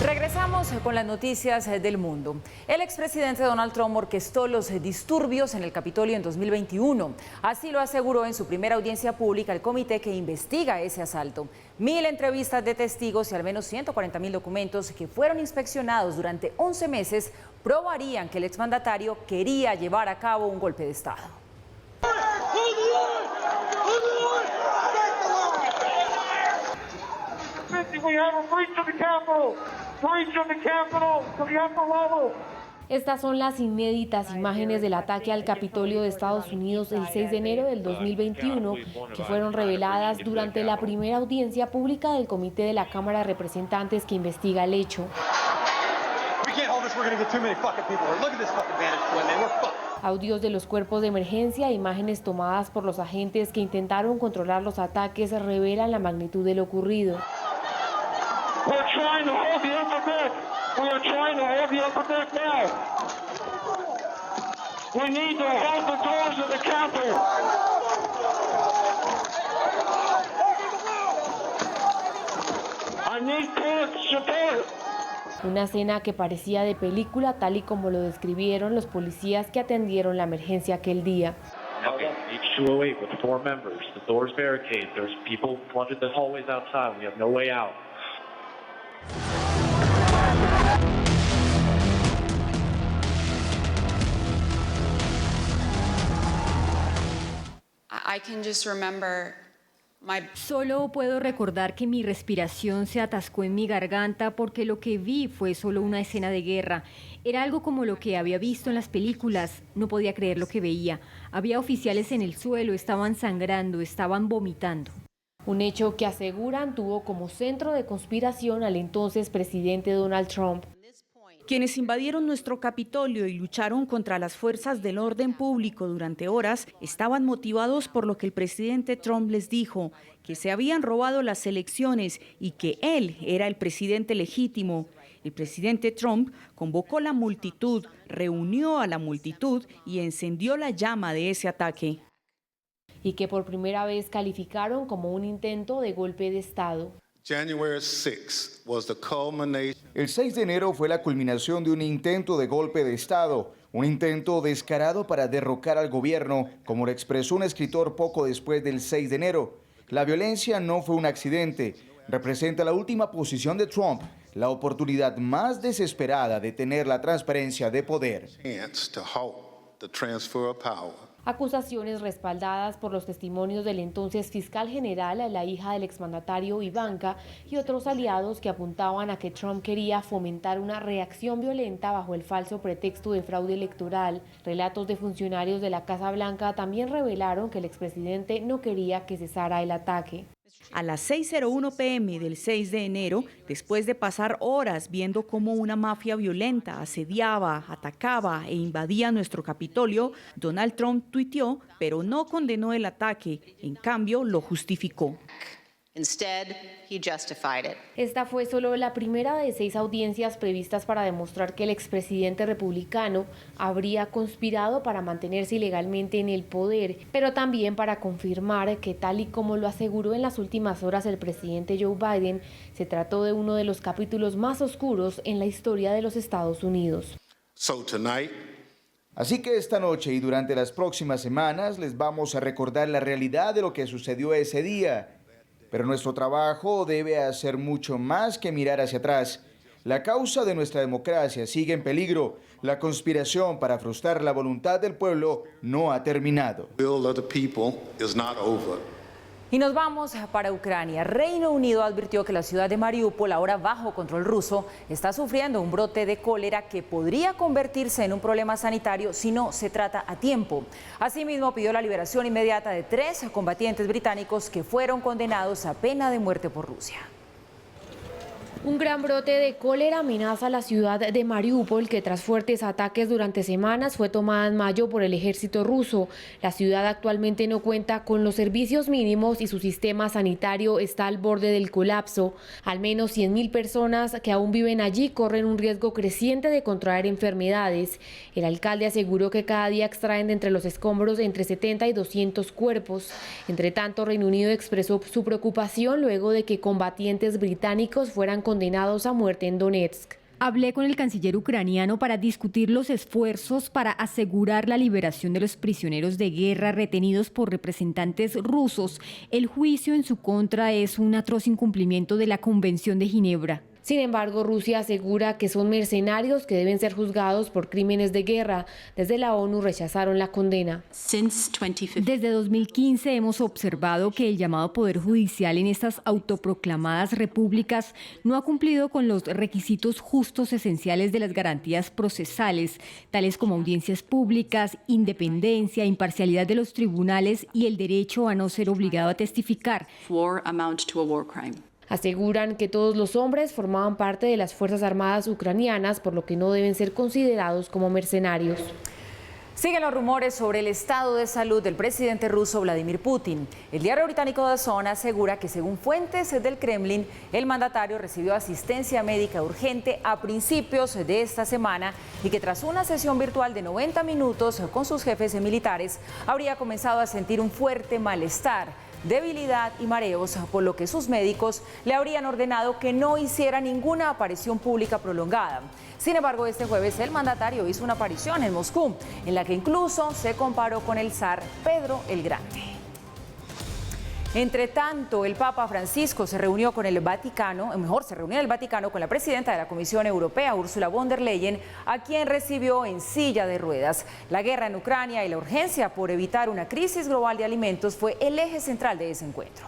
Regresamos Vamos con las noticias del mundo. El expresidente Donald Trump orquestó los disturbios en el Capitolio en 2021. Así lo aseguró en su primera audiencia pública el comité que investiga ese asalto. 1000 entrevistas de testigos y al menos 140.000 documentos que fueron inspeccionados durante 11 meses probarían que el exmandatario quería llevar a cabo un golpe de Estado. Estas son las inéditas imágenes del ataque al Capitolio de Estados Unidos el 6 de enero del 2021, que fueron reveladas durante la primera audiencia pública del Comité de la Cámara de Representantes que investiga el hecho. Audios de los cuerpos de emergencia e imágenes tomadas por los agentes que intentaron controlar los ataques revelan la magnitud de lo ocurrido. Una escena que parecía de película, tal y como lo describieron los policías que atendieron la emergencia aquel día. Solo puedo recordar que mi respiración se atascó en mi garganta porque lo que vi fue solo una escena de guerra. Era algo como lo que había visto en las películas. No podía creer lo que veía. Había oficiales en el suelo, estaban sangrando, estaban vomitando. Un hecho que aseguran tuvo como centro de conspiración al entonces presidente Donald Trump. Quienes invadieron nuestro Capitolio y lucharon contra las fuerzas del orden público durante horas estaban motivados por lo que el presidente Trump les dijo, que se habían robado las elecciones y que él era el presidente legítimo. El presidente Trump convocó la multitud, reunió a la multitud y encendió la llama de ese ataque. Y que por primera vez calificaron como un intento de golpe de Estado. El 6 de enero fue la culminación de un intento de golpe de Estado, un intento descarado para derrocar al gobierno, como lo expresó un escritor poco después del 6 de enero. La violencia no fue un accidente, representa la última posición de Trump, la oportunidad más desesperada de tener la transferencia de poder. Acusaciones respaldadas por los testimonios del entonces fiscal general, la hija del exmandatario Ivanka y otros aliados que apuntaban a que Trump quería fomentar una reacción violenta bajo el falso pretexto de fraude electoral. Relatos de funcionarios de la Casa Blanca también revelaron que el expresidente no quería que cesara el ataque. A las 6:01 p.m. del 6 de enero, después de pasar horas viendo cómo una mafia violenta asediaba, atacaba e invadía nuestro Capitolio, Donald Trump tuiteó, pero no condenó el ataque, en cambio lo justificó. Esta fue solo la primera de 6 audiencias previstas para demostrar que el expresidente republicano habría conspirado para mantenerse ilegalmente en el poder, pero también para confirmar que, tal y como lo aseguró en las últimas horas el presidente Joe Biden, se trató de uno de los capítulos más oscuros en la historia de los Estados Unidos. Así que esta noche y durante las próximas semanas les vamos a recordar la realidad de lo que sucedió ese día. Pero nuestro trabajo debe hacer mucho más que mirar hacia atrás. La causa de nuestra democracia sigue en peligro. La conspiración para frustrar la voluntad del pueblo no ha terminado. Y nos vamos para Ucrania. Reino Unido advirtió que la ciudad de Mariupol, ahora bajo control ruso, está sufriendo un brote de cólera que podría convertirse en un problema sanitario si no se trata a tiempo. Asimismo, pidió la liberación inmediata de 3 combatientes británicos que fueron condenados a pena de muerte por Rusia. Un gran brote de cólera amenaza la ciudad de Mariupol, que tras fuertes ataques durante semanas fue tomada en mayo por el ejército ruso. La ciudad actualmente no cuenta con los servicios mínimos y su sistema sanitario está al borde del colapso. Al menos 100.000 personas que aún viven allí corren un riesgo creciente de contraer enfermedades. El alcalde aseguró que cada día extraen de entre los escombros entre 70 y 200 cuerpos. Entre tanto, Reino Unido expresó su preocupación luego de que combatientes británicos fueran condenados a muerte en Donetsk. Hablé con el canciller ucraniano para discutir los esfuerzos para asegurar la liberación de los prisioneros de guerra retenidos por representantes rusos. El juicio en su contra es un atroz incumplimiento de la Convención de Ginebra. Sin embargo, Rusia asegura que son mercenarios que deben ser juzgados por crímenes de guerra. Desde la ONU rechazaron la condena. Desde 2015 hemos observado que el llamado Poder Judicial en estas autoproclamadas repúblicas no ha cumplido con los requisitos justos esenciales de las garantías procesales, tales como audiencias públicas, independencia, imparcialidad de los tribunales y el derecho a no ser obligado a testificar. Aseguran que todos los hombres formaban parte de las Fuerzas Armadas ucranianas, por lo que no deben ser considerados como mercenarios. Siguen los rumores sobre el estado de salud del presidente ruso Vladimir Putin. El diario británico The Sun asegura que, según fuentes del Kremlin, el mandatario recibió asistencia médica urgente a principios de esta semana y que tras una sesión virtual de 90 minutos con sus jefes militares, habría comenzado a sentir un fuerte malestar, debilidad y mareos, por lo que sus médicos le habrían ordenado que no hiciera ninguna aparición pública prolongada. Sin embargo, este jueves el mandatario hizo una aparición en Moscú, en la que incluso se comparó con el zar Pedro el Grande. Entre tanto, el Papa Francisco se reunió en el Vaticano con la presidenta de la Comisión Europea, Ursula von der Leyen, a quien recibió en silla de ruedas. La guerra en Ucrania y la urgencia por evitar una crisis global de alimentos fue el eje central de ese encuentro.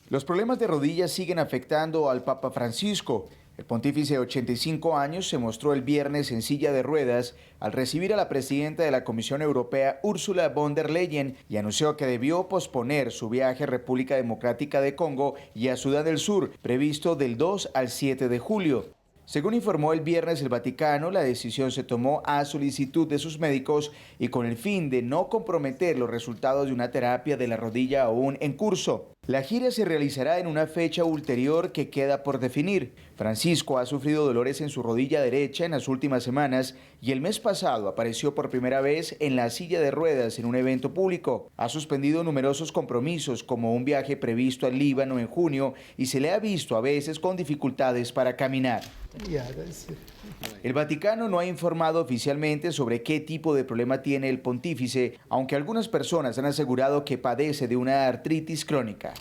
Los problemas de rodillas siguen afectando al Papa Francisco. El pontífice de 85 años se mostró el viernes en silla de ruedas al recibir a la presidenta de la Comisión Europea, Ursula von der Leyen, y anunció que debió posponer su viaje a República Democrática de Congo y a Sudán del Sur, previsto del 2 al 7 de julio. Según informó el viernes el Vaticano, la decisión se tomó a solicitud de sus médicos y con el fin de no comprometer los resultados de una terapia de la rodilla aún en curso. La gira se realizará en una fecha ulterior que queda por definir. Francisco ha sufrido dolores en su rodilla derecha en las últimas semanas y el mes pasado apareció por primera vez en la silla de ruedas en un evento público. Ha suspendido numerosos compromisos como un viaje previsto al Líbano en junio y se le ha visto a veces con dificultades para caminar. El Vaticano no ha informado oficialmente sobre qué tipo de problema tiene el pontífice, aunque algunas personas han asegurado que padece de una artritis crónica.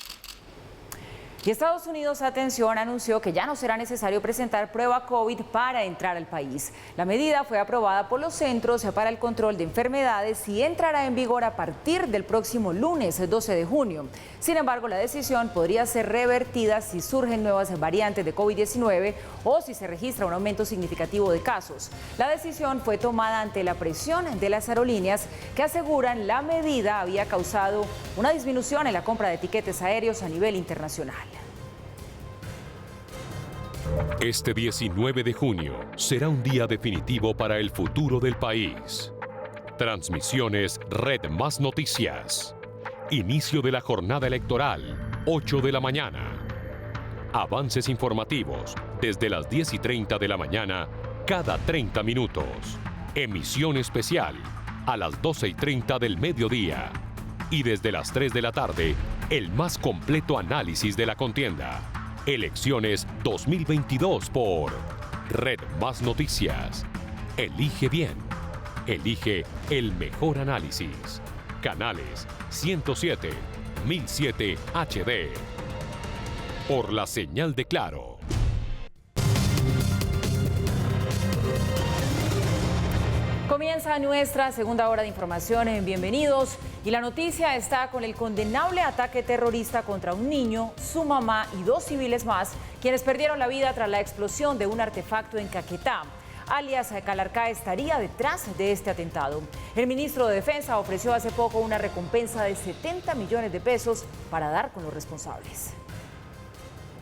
Y Estados Unidos, atención, anunció que ya no será necesario presentar prueba COVID para entrar al país. La medida fue aprobada por los Centros para el Control de Enfermedades y entrará en vigor a partir del próximo lunes 12 de junio. Sin embargo, la decisión podría ser revertida si surgen nuevas variantes de COVID-19 o si se registra un aumento significativo de casos. La decisión fue tomada ante la presión de las aerolíneas que aseguran la medida había causado una disminución en la compra de tiquetes aéreos a nivel internacional. Este 19 de junio será un día definitivo para el futuro del país. Transmisiones Red Más Noticias. Inicio de la jornada electoral, 8 de la mañana. Avances informativos desde las 10:30 de la mañana, cada 30 minutos. Emisión especial a las 12:30 del mediodía. Y desde las 3 de la tarde, el más completo análisis de la contienda. Elecciones 2022 por Red Más Noticias. Elige bien. Elige el mejor análisis. Canales 107, 1007 HD. Por la señal de Claro. Comienza nuestra segunda hora de información. Bienvenidos. Y la noticia está con el condenable ataque terrorista contra un niño, su mamá y 2 civiles más, quienes perdieron la vida tras la explosión de un artefacto en Caquetá. Alias Calarcá estaría detrás de este atentado. El ministro de Defensa ofreció hace poco una recompensa de 70 millones de pesos para dar con los responsables.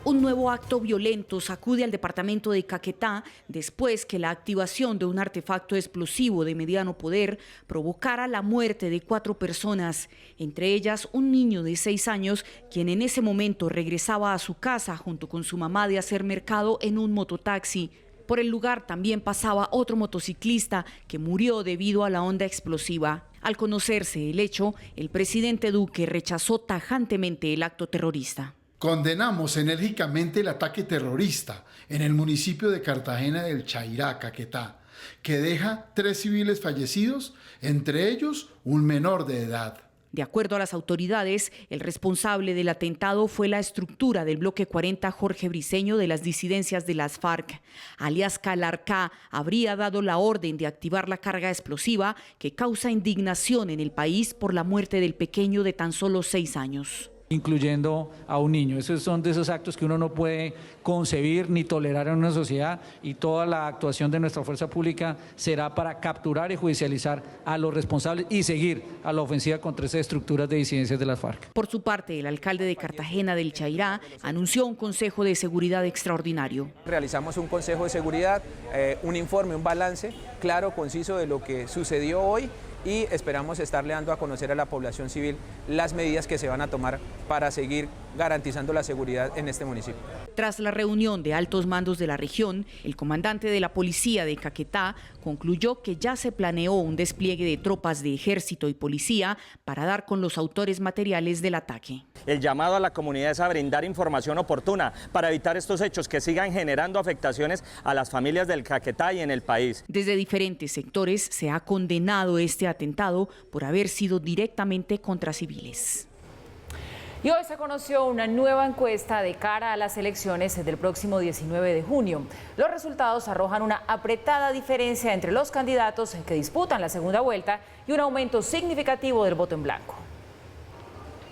Un nuevo acto violento sacude al departamento de Caquetá después que la activación de un artefacto explosivo de mediano poder provocara la muerte de 4 personas, entre ellas un niño de 6 años, quien en ese momento regresaba a su casa junto con su mamá de hacer mercado en un mototaxi. Por el lugar también pasaba otro motociclista que murió debido a la onda explosiva. Al conocerse el hecho, el presidente Duque rechazó tajantemente el acto terrorista. Condenamos enérgicamente el ataque terrorista en el municipio de Cartagena del Chairá, Caquetá, que deja 3 civiles fallecidos, entre ellos un menor de edad. De acuerdo a las autoridades, el responsable del atentado fue la estructura del bloque 40 Jorge Briceño de las disidencias de las FARC. Alias Calarcá habría dado la orden de activar la carga explosiva que causa indignación en el país por la muerte del pequeño de tan solo 6 años. Incluyendo a un niño. Esos son de esos actos que uno no puede concebir ni tolerar en una sociedad, y toda la actuación de nuestra fuerza pública será para capturar y judicializar a los responsables y seguir a la ofensiva contra esas estructuras de disidencias de las FARC. Por su parte, el alcalde de Cartagena del Chairá anunció un consejo de seguridad extraordinario. Realizamos un consejo de seguridad, un informe, un balance claro, conciso de lo que sucedió hoy, y esperamos estarle dando a conocer a la población civil las medidas que se van a tomar para seguir garantizando la seguridad en este municipio. Tras la reunión de altos mandos de la región, el comandante de la policía de Caquetá concluyó que ya se planeó un despliegue de tropas de ejército y policía para dar con los autores materiales del ataque. El llamado a la comunidad es a brindar información oportuna para evitar estos hechos que sigan generando afectaciones a las familias del Caquetá y en el país. Desde diferentes sectores se ha condenado este atentado por haber sido directamente contra civiles. Y hoy se conoció una nueva encuesta de cara a las elecciones del próximo 19 de junio. Los resultados arrojan una apretada diferencia entre los candidatos que disputan la segunda vuelta y un aumento significativo del voto en blanco.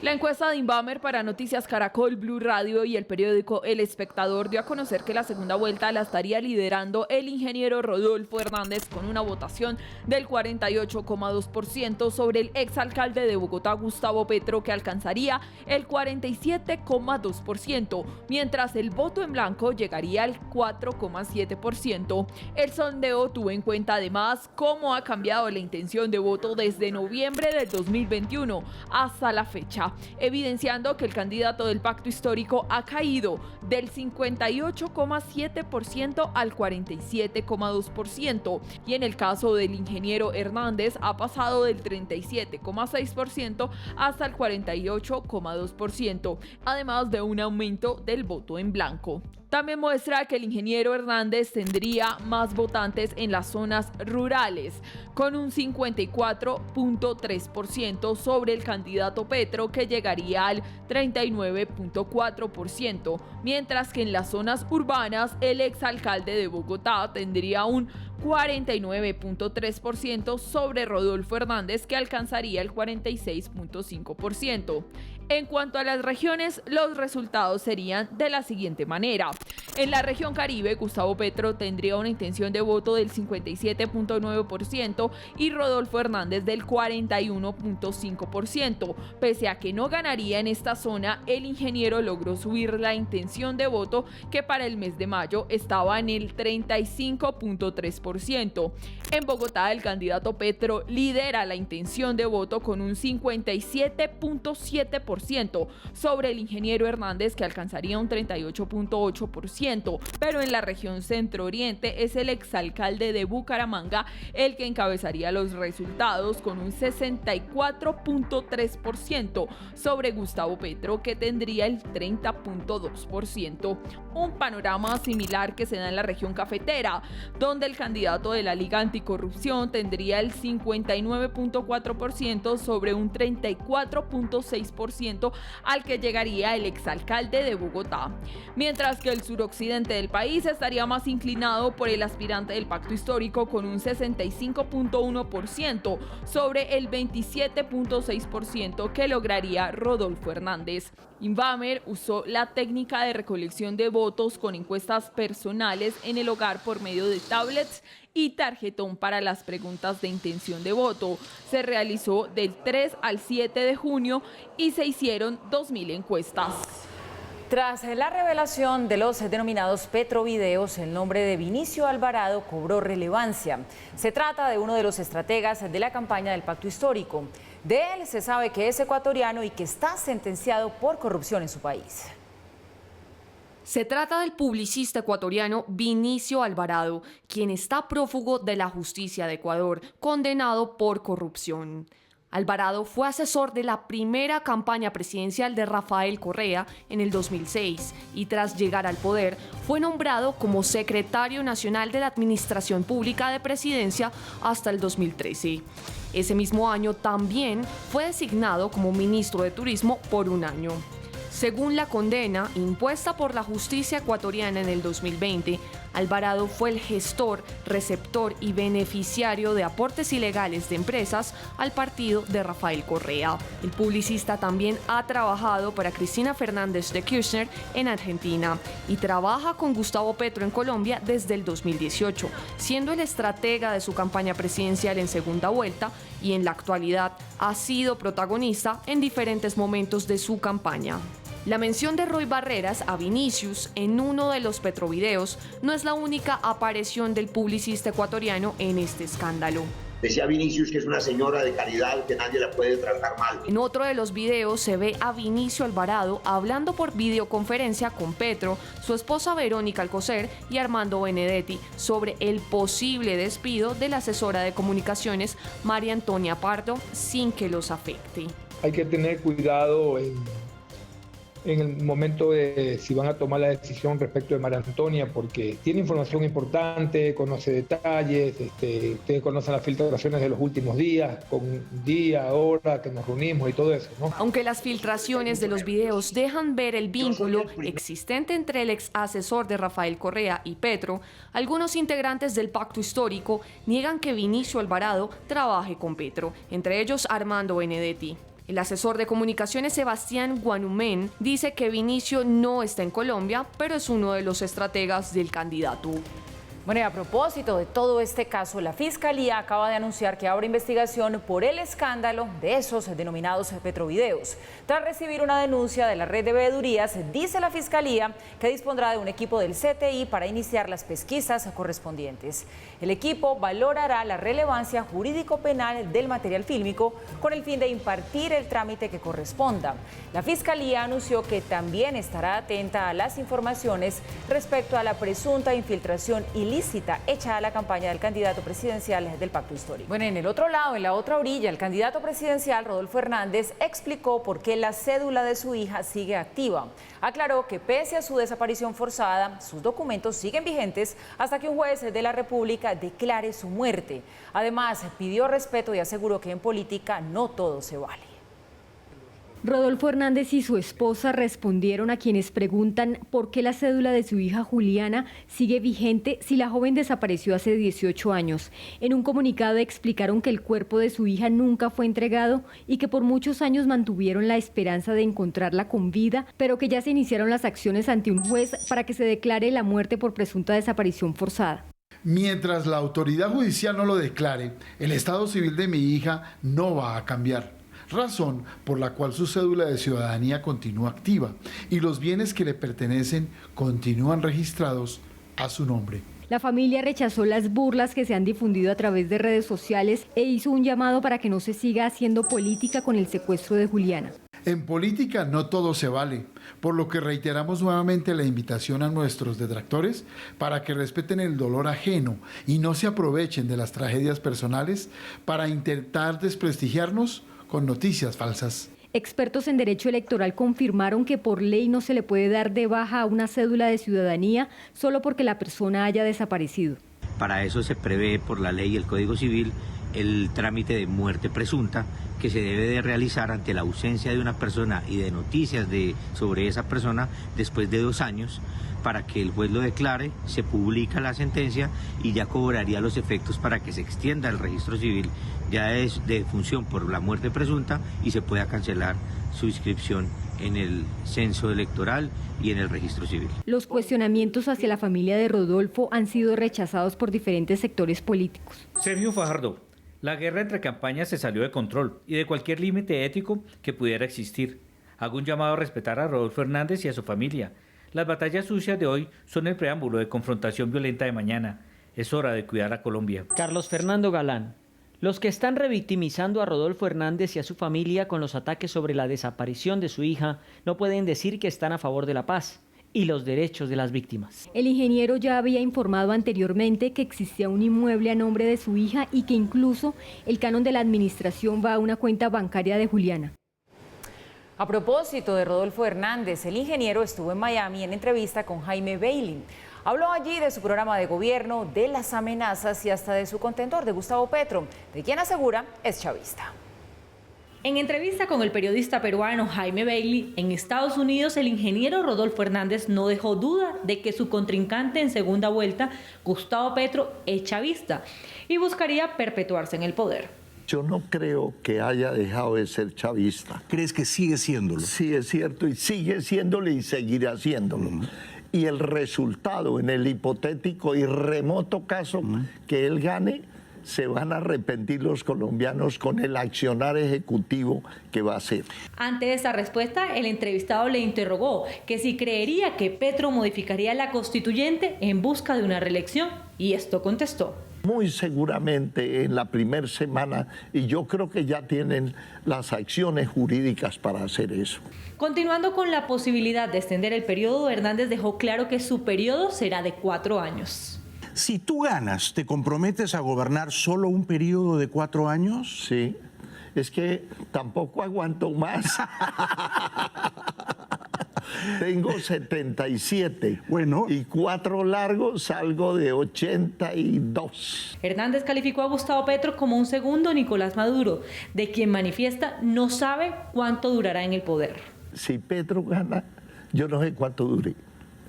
La encuesta de Invamer para Noticias Caracol, Blue Radio y el periódico El Espectador dio a conocer que la segunda vuelta la estaría liderando el ingeniero Rodolfo Hernández con una votación del 48,2% sobre el exalcalde de Bogotá, Gustavo Petro, que alcanzaría el 47,2%, mientras el voto en blanco llegaría al 4,7%. El sondeo tuvo en cuenta además cómo ha cambiado la intención de voto desde noviembre del 2021 hasta la fecha, evidenciando que el candidato del pacto histórico ha caído del 58,7% al 47,2%, y en el caso del ingeniero Hernández ha pasado del 37,6% hasta el 48,2%, además de un aumento del voto en blanco. También muestra que el ingeniero Hernández tendría más votantes en las zonas rurales, con un 54,3% sobre el candidato Petro, que llegaría al 39,4%, mientras que en las zonas urbanas el exalcalde de Bogotá tendría un 49,3% sobre Rodolfo Hernández, que alcanzaría el 46,5%. En cuanto a las regiones, los resultados serían de la siguiente manera. En la región Caribe, Gustavo Petro tendría una intención de voto del 57,9% y Rodolfo Hernández del 41,5%. Pese a que no ganaría en esta zona, el ingeniero logró subir la intención de voto, que para el mes de mayo estaba en el 35,3%. En Bogotá, el candidato Petro lidera la intención de voto con un 57,7% sobre el ingeniero Hernández, que alcanzaría un 38,8%, pero en la región Centro Oriente es el exalcalde de Bucaramanga el que encabezaría los resultados con un 64,3% sobre Gustavo Petro, que tendría el 30,2%. Un panorama similar que se da en la región cafetera, donde el candidato de la Liga Anticorrupción tendría el 59,4% sobre un 34,6% al que llegaría el exalcalde de Bogotá, mientras que el suroccidente del país estaría más inclinado por el aspirante del pacto histórico con un 65,1% sobre el 27,6% que lograría Rodolfo Hernández. Invamer usó la técnica de recolección de votos con encuestas personales en el hogar por medio de tablets y tarjetón para las preguntas de intención de voto. Se realizó del 3 al 7 de junio y se hicieron 2.000 encuestas. Tras la revelación de los denominados Petrovideos, el nombre de Vinicio Alvarado cobró relevancia. Se trata de uno de los estrategas de la campaña del Pacto Histórico. De él se sabe que es ecuatoriano y que está sentenciado por corrupción en su país. Se trata del publicista ecuatoriano Vinicio Alvarado, quien está prófugo de la justicia de Ecuador, condenado por corrupción. Alvarado fue asesor de la primera campaña presidencial de Rafael Correa en el 2006 y tras llegar al poder fue nombrado como secretario nacional de la Administración Pública de Presidencia hasta el 2013. Ese mismo año también fue designado como ministro de Turismo por un año. Según la condena impuesta por la justicia ecuatoriana en el 2020, Alvarado fue el gestor, receptor y beneficiario de aportes ilegales de empresas al partido de Rafael Correa. El publicista también ha trabajado para Cristina Fernández de Kirchner en Argentina y trabaja con Gustavo Petro en Colombia desde el 2018, siendo el estratega de su campaña presidencial en segunda vuelta y en la actualidad ha sido protagonista en diferentes momentos de su campaña. La mención de Roy Barreras a Vinicius en uno de los petrovideos no es la única aparición del publicista ecuatoriano en este escándalo. Decía Vinicius que es una señora de calidad, que nadie la puede tratar mal. En otro de los videos se ve a Vinicio Alvarado hablando por videoconferencia con Petro, su esposa Verónica Alcocer y Armando Benedetti sobre el posible despido de la asesora de comunicaciones María Antonia Pardo sin que los afecte. Hay que tener cuidado en el momento de si van a tomar la decisión respecto de María Antonia, porque tiene información importante, conoce detalles, ustedes conocen las filtraciones de los últimos días, con día, hora, que nos reunimos y todo eso, ¿no? Aunque las filtraciones de los videos dejan ver el vínculo existente entre el ex asesor de Rafael Correa y Petro, algunos integrantes del pacto histórico niegan que Vinicio Alvarado trabaje con Petro, entre ellos Armando Benedetti. El asesor de comunicaciones Sebastián Guanumén dice que Vinicio no está en Colombia, pero es uno de los estrategas del candidato. Bueno, y a propósito de todo este caso, la Fiscalía acaba de anunciar que abre investigación por el escándalo de esos denominados petrovideos. Tras recibir una denuncia de la red de veedurías, dice la Fiscalía que dispondrá de un equipo del CTI para iniciar las pesquisas correspondientes. El equipo valorará la relevancia jurídico-penal del material fílmico con el fin de impartir el trámite que corresponda. La Fiscalía anunció que también estará atenta a las informaciones respecto a la presunta infiltración ilícita hecha a la campaña del candidato presidencial del Pacto Histórico. Bueno, en el otro lado, en la otra orilla, el candidato presidencial Rodolfo Hernández explicó por qué la cédula de su hija sigue activa. Aclaró que pese a su desaparición forzada, sus documentos siguen vigentes hasta que un juez de la República declare su muerte. Además, pidió respeto y aseguró que en política no todo se vale. Rodolfo Hernández y su esposa respondieron a quienes preguntan por qué la cédula de su hija Juliana sigue vigente si la joven desapareció hace 18 años. En un comunicado explicaron que el cuerpo de su hija nunca fue entregado y que por muchos años mantuvieron la esperanza de encontrarla con vida, pero que ya se iniciaron las acciones ante un juez para que se declare la muerte por presunta desaparición forzada. Mientras la autoridad judicial no lo declare, el estado civil de mi hija no va a cambiar. Razón por la cual su cédula de ciudadanía continúa activa y los bienes que le pertenecen continúan registrados a su nombre. La familia rechazó las burlas que se han difundido a través de redes sociales e hizo un llamado para que no se siga haciendo política con el secuestro de Juliana. En política no todo se vale, por lo que reiteramos nuevamente la invitación a nuestros detractores para que respeten el dolor ajeno y no se aprovechen de las tragedias personales para intentar desprestigiarnos con noticias falsas. Expertos en derecho electoral confirmaron que por ley no se le puede dar de baja a una cédula de ciudadanía solo porque la persona haya desaparecido. Para eso se prevé por la ley y el Código Civil el trámite de muerte presunta que se debe de realizar ante la ausencia de una persona y de noticias sobre esa persona después de 2 años. Para que el juez lo declare, se publica la sentencia y ya cobraría los efectos para que se extienda el registro civil ya es de función por la muerte presunta y se pueda cancelar su inscripción en el censo electoral y en el registro civil. Los cuestionamientos hacia la familia de Rodolfo han sido rechazados por diferentes sectores políticos. Sergio Fajardo, la guerra entre campañas se salió de control y de cualquier límite ético que pudiera existir. Hago un llamado a respetar a Rodolfo Hernández y a su familia. Las batallas sucias de hoy son el preámbulo de confrontación violenta de mañana. Es hora de cuidar a Colombia. Carlos Fernando Galán. Los que están revictimizando a Rodolfo Hernández y a su familia con los ataques sobre la desaparición de su hija no pueden decir que están a favor de la paz. y los derechos de las víctimas. El ingeniero ya había informado anteriormente que existía un inmueble a nombre de su hija y que incluso el canon de la administración va a una cuenta bancaria de Juliana. A propósito de Rodolfo Hernández, el ingeniero estuvo en Miami en entrevista con Jaime Bailey. Habló allí de su programa de gobierno, de las amenazas y hasta de su contendor, de Gustavo Petro, de quien asegura es chavista. En entrevista con el periodista peruano Jaime Bailey, en Estados Unidos, el ingeniero Rodolfo Hernández no dejó duda de que su contrincante en segunda vuelta, Gustavo Petro, es chavista y buscaría perpetuarse en el poder. Yo no creo que haya dejado de ser chavista. ¿Crees que sigue siéndolo? Sí, es cierto, y sigue siéndolo y seguirá siéndolo. Y el resultado, en el hipotético y remoto caso que él gane, se van a arrepentir los colombianos con el accionar ejecutivo que va a hacer. Ante esa respuesta, el entrevistado le interrogó que si creería que Petro modificaría la constituyente en busca de una reelección, y esto contestó. Muy seguramente en la primera semana, y yo creo que ya tienen las acciones jurídicas para hacer eso. Continuando con la posibilidad de extender el periodo, Hernández dejó claro que su periodo será de 4 años. Si tú ganas, ¿te comprometes a gobernar solo un periodo de 4 años? Sí, es que tampoco aguanto más. Tengo 77. Bueno. Y 4 largos, salgo de 82. Hernández calificó a Gustavo Petro como un segundo Nicolás Maduro, de quien manifiesta no sabe cuánto durará en el poder. Si Petro gana, yo no sé cuánto dure.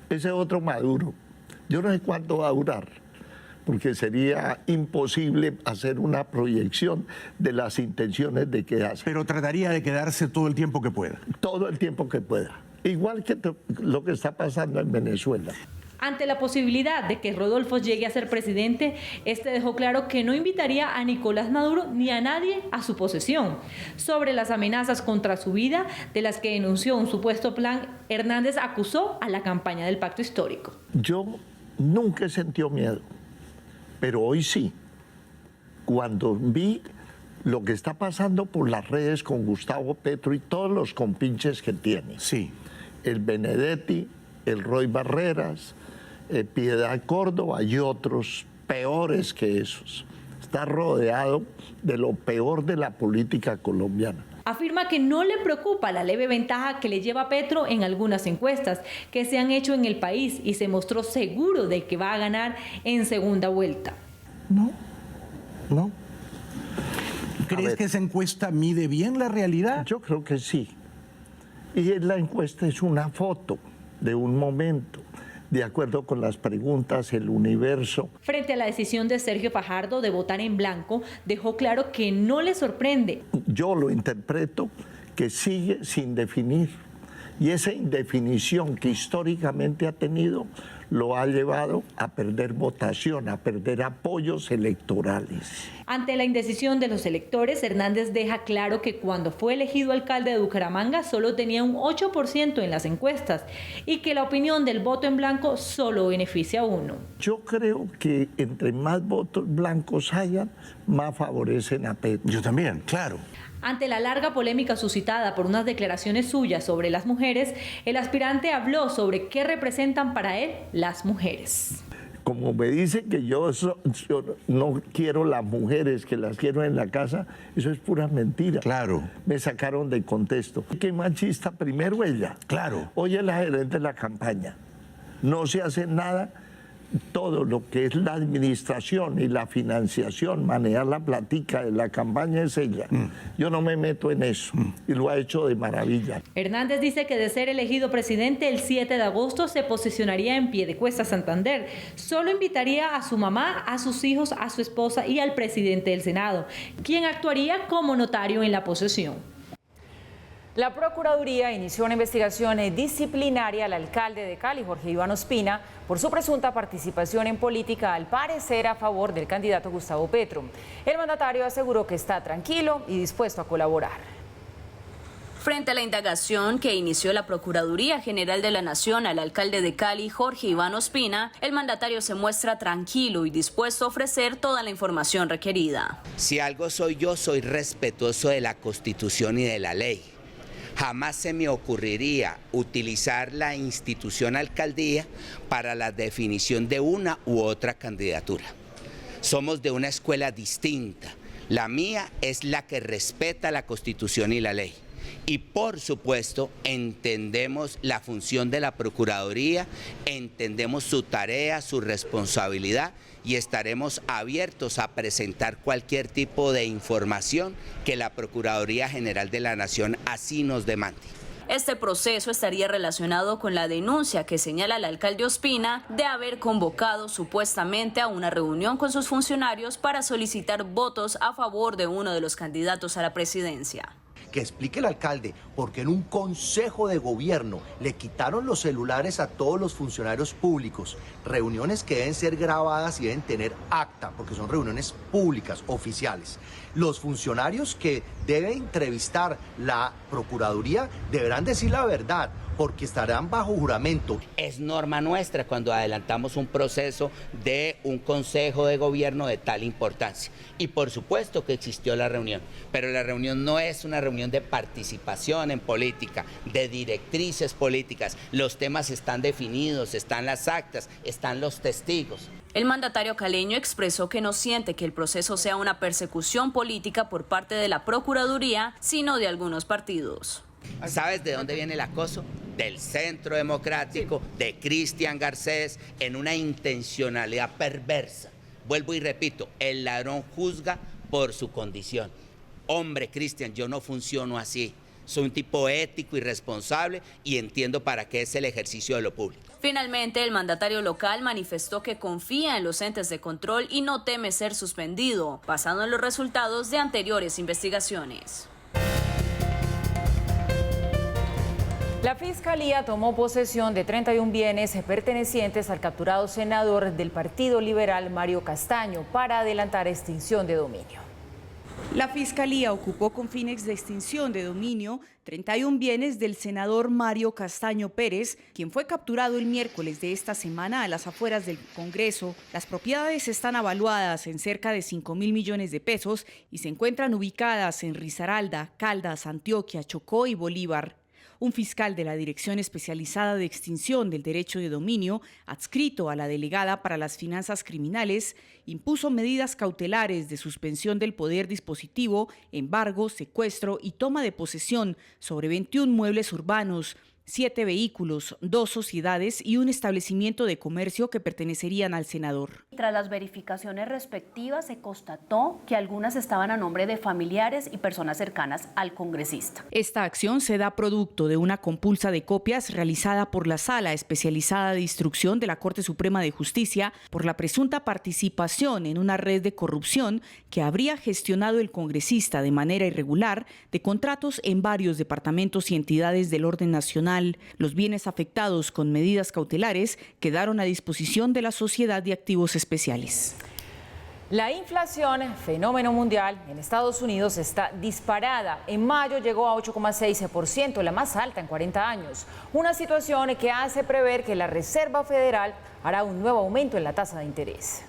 Ese es otro Maduro. Yo no sé cuánto va a durar, porque sería imposible hacer una proyección de las intenciones de quedarse. Pero trataría de quedarse todo el tiempo que pueda. Todo el tiempo que pueda. Igual que lo que está pasando en Venezuela. Ante la posibilidad de que Rodolfo llegue a ser presidente, este dejó claro que no invitaría a Nicolás Maduro ni a nadie a su posesión. Sobre las amenazas contra su vida, de las que denunció un supuesto plan, Hernández acusó a la campaña del Pacto Histórico. Yo nunca he sentido miedo, pero hoy sí. Cuando vi lo que está pasando por las redes con Gustavo Petro y todos los compinches que tiene. Sí. El Benedetti, el Roy Barreras, Piedad Córdoba y otros peores que esos. Está rodeado de lo peor de la política colombiana. Afirma que no le preocupa la leve ventaja que le lleva Petro en algunas encuestas que se han hecho en el país y se mostró seguro de que va a ganar en segunda vuelta. No. ¿Crees que esa encuesta mide bien la realidad? Yo creo que sí. Y la encuesta es una foto de un momento, de acuerdo con las preguntas, el universo. Frente a la decisión de Sergio Fajardo de votar en blanco, dejó claro que no le sorprende. Yo lo interpreto que sigue sin definir. Y esa indefinición que históricamente ha tenido lo ha llevado a perder votación, a perder apoyos electorales. Ante la indecisión de los electores, Hernández deja claro que cuando fue elegido alcalde de Bucaramanga solo tenía un 8% en las encuestas y que la opinión del voto en blanco solo beneficia a uno. Yo creo que entre más votos blancos hayan, más favorecen a Petro. Yo también, claro. Ante la larga polémica suscitada por unas declaraciones suyas sobre las mujeres, el aspirante habló sobre qué representan para él las mujeres. Como me dicen que yo no quiero las mujeres, que las quiero en la casa, eso es pura mentira. Claro. Me sacaron de contexto. ¿Qué machista? Primero ella. Claro. Hoy es la gerente de la campaña. No se hace nada. Todo lo que es la administración y la financiación, manejar la platica de la campaña es ella. Yo no me meto en eso y lo ha hecho de maravilla. Hernández dice que de ser elegido presidente el 7 de agosto se posicionaría en Piedecuesta, Santander. Solo invitaría a su mamá, a sus hijos, a su esposa y al presidente del Senado, quien actuaría como notario en la posesión. La Procuraduría inició una investigación disciplinaria al alcalde de Cali, Jorge Iván Ospina, por su presunta participación en política, al parecer a favor del candidato Gustavo Petro. El mandatario aseguró que está tranquilo y dispuesto a colaborar. Frente a la indagación que inició la Procuraduría General de la Nación al alcalde de Cali, Jorge Iván Ospina, el mandatario se muestra tranquilo y dispuesto a ofrecer toda la información requerida. Si algo soy yo, soy respetuoso de la Constitución y de la ley. Jamás se me ocurriría utilizar la institución alcaldía para la definición de una u otra candidatura. Somos de una escuela distinta. La mía es la que respeta la Constitución y la ley. Y por supuesto entendemos la función de la Procuraduría, entendemos su tarea, su responsabilidad y estaremos abiertos a presentar cualquier tipo de información que la Procuraduría General de la Nación así nos demande. Este proceso estaría relacionado con la denuncia que señala el alcalde Ospina de haber convocado supuestamente a una reunión con sus funcionarios para solicitar votos a favor de uno de los candidatos a la presidencia. Que explique el alcalde por qué en un consejo de gobierno le quitaron los celulares a todos los funcionarios públicos, reuniones que deben ser grabadas y deben tener acta, porque son reuniones públicas, oficiales. Los funcionarios que debe entrevistar la Procuraduría deberán decir la verdad, porque estarán bajo juramento. Es norma nuestra cuando adelantamos un proceso de un consejo de gobierno de tal importancia. Y por supuesto que existió la reunión, pero la reunión no es una reunión de participación en política, de directrices políticas. Los temas están definidos, están las actas, están los testigos. El mandatario caleño expresó que no siente que el proceso sea una persecución política por parte de la Procuraduría, sino de algunos partidos. ¿Sabes de dónde viene el acoso? Del Centro Democrático, de Cristian Garcés, en una intencionalidad perversa. Vuelvo y repito, el ladrón juzga por su condición. Hombre, Cristian, yo no funciono así. Soy un tipo ético y responsable y entiendo para qué es el ejercicio de lo público. Finalmente, el mandatario local manifestó que confía en los entes de control y no teme ser suspendido, basado en los resultados de anteriores investigaciones. La Fiscalía tomó posesión de 31 bienes pertenecientes al capturado senador del Partido Liberal Mario Castaño para adelantar extinción de dominio. La Fiscalía ocupó con fines de extinción de dominio 31 bienes del senador Mario Castaño Pérez, quien fue capturado el miércoles de esta semana a las afueras del Congreso. Las propiedades están avaluadas en cerca de 5.000 millones de pesos y se encuentran ubicadas en Risaralda, Caldas, Antioquia, Chocó y Bolívar. Un fiscal de la Dirección Especializada de Extinción del Derecho de Dominio, adscrito a la delegada para las finanzas criminales, impuso medidas cautelares de suspensión del poder dispositivo, embargo, secuestro y toma de posesión sobre 21 muebles urbanos, 7 vehículos, 2 sociedades y un establecimiento de comercio que pertenecerían al senador. Tras las verificaciones respectivas se constató que algunas estaban a nombre de familiares y personas cercanas al congresista. Esta acción se da producto de una compulsa de copias realizada por la Sala Especializada de Instrucción de la Corte Suprema de Justicia por la presunta participación en una red de corrupción que habría gestionado el congresista de manera irregular de contratos en varios departamentos y entidades del orden nacional. Los bienes afectados con medidas cautelares quedaron a disposición de la Sociedad de Activos Especiales. La inflación, fenómeno mundial, en Estados Unidos está disparada. En mayo llegó a 8,6%, la más alta en 40 años. Una situación que hace prever que la Reserva Federal hará un nuevo aumento en la tasa de interés.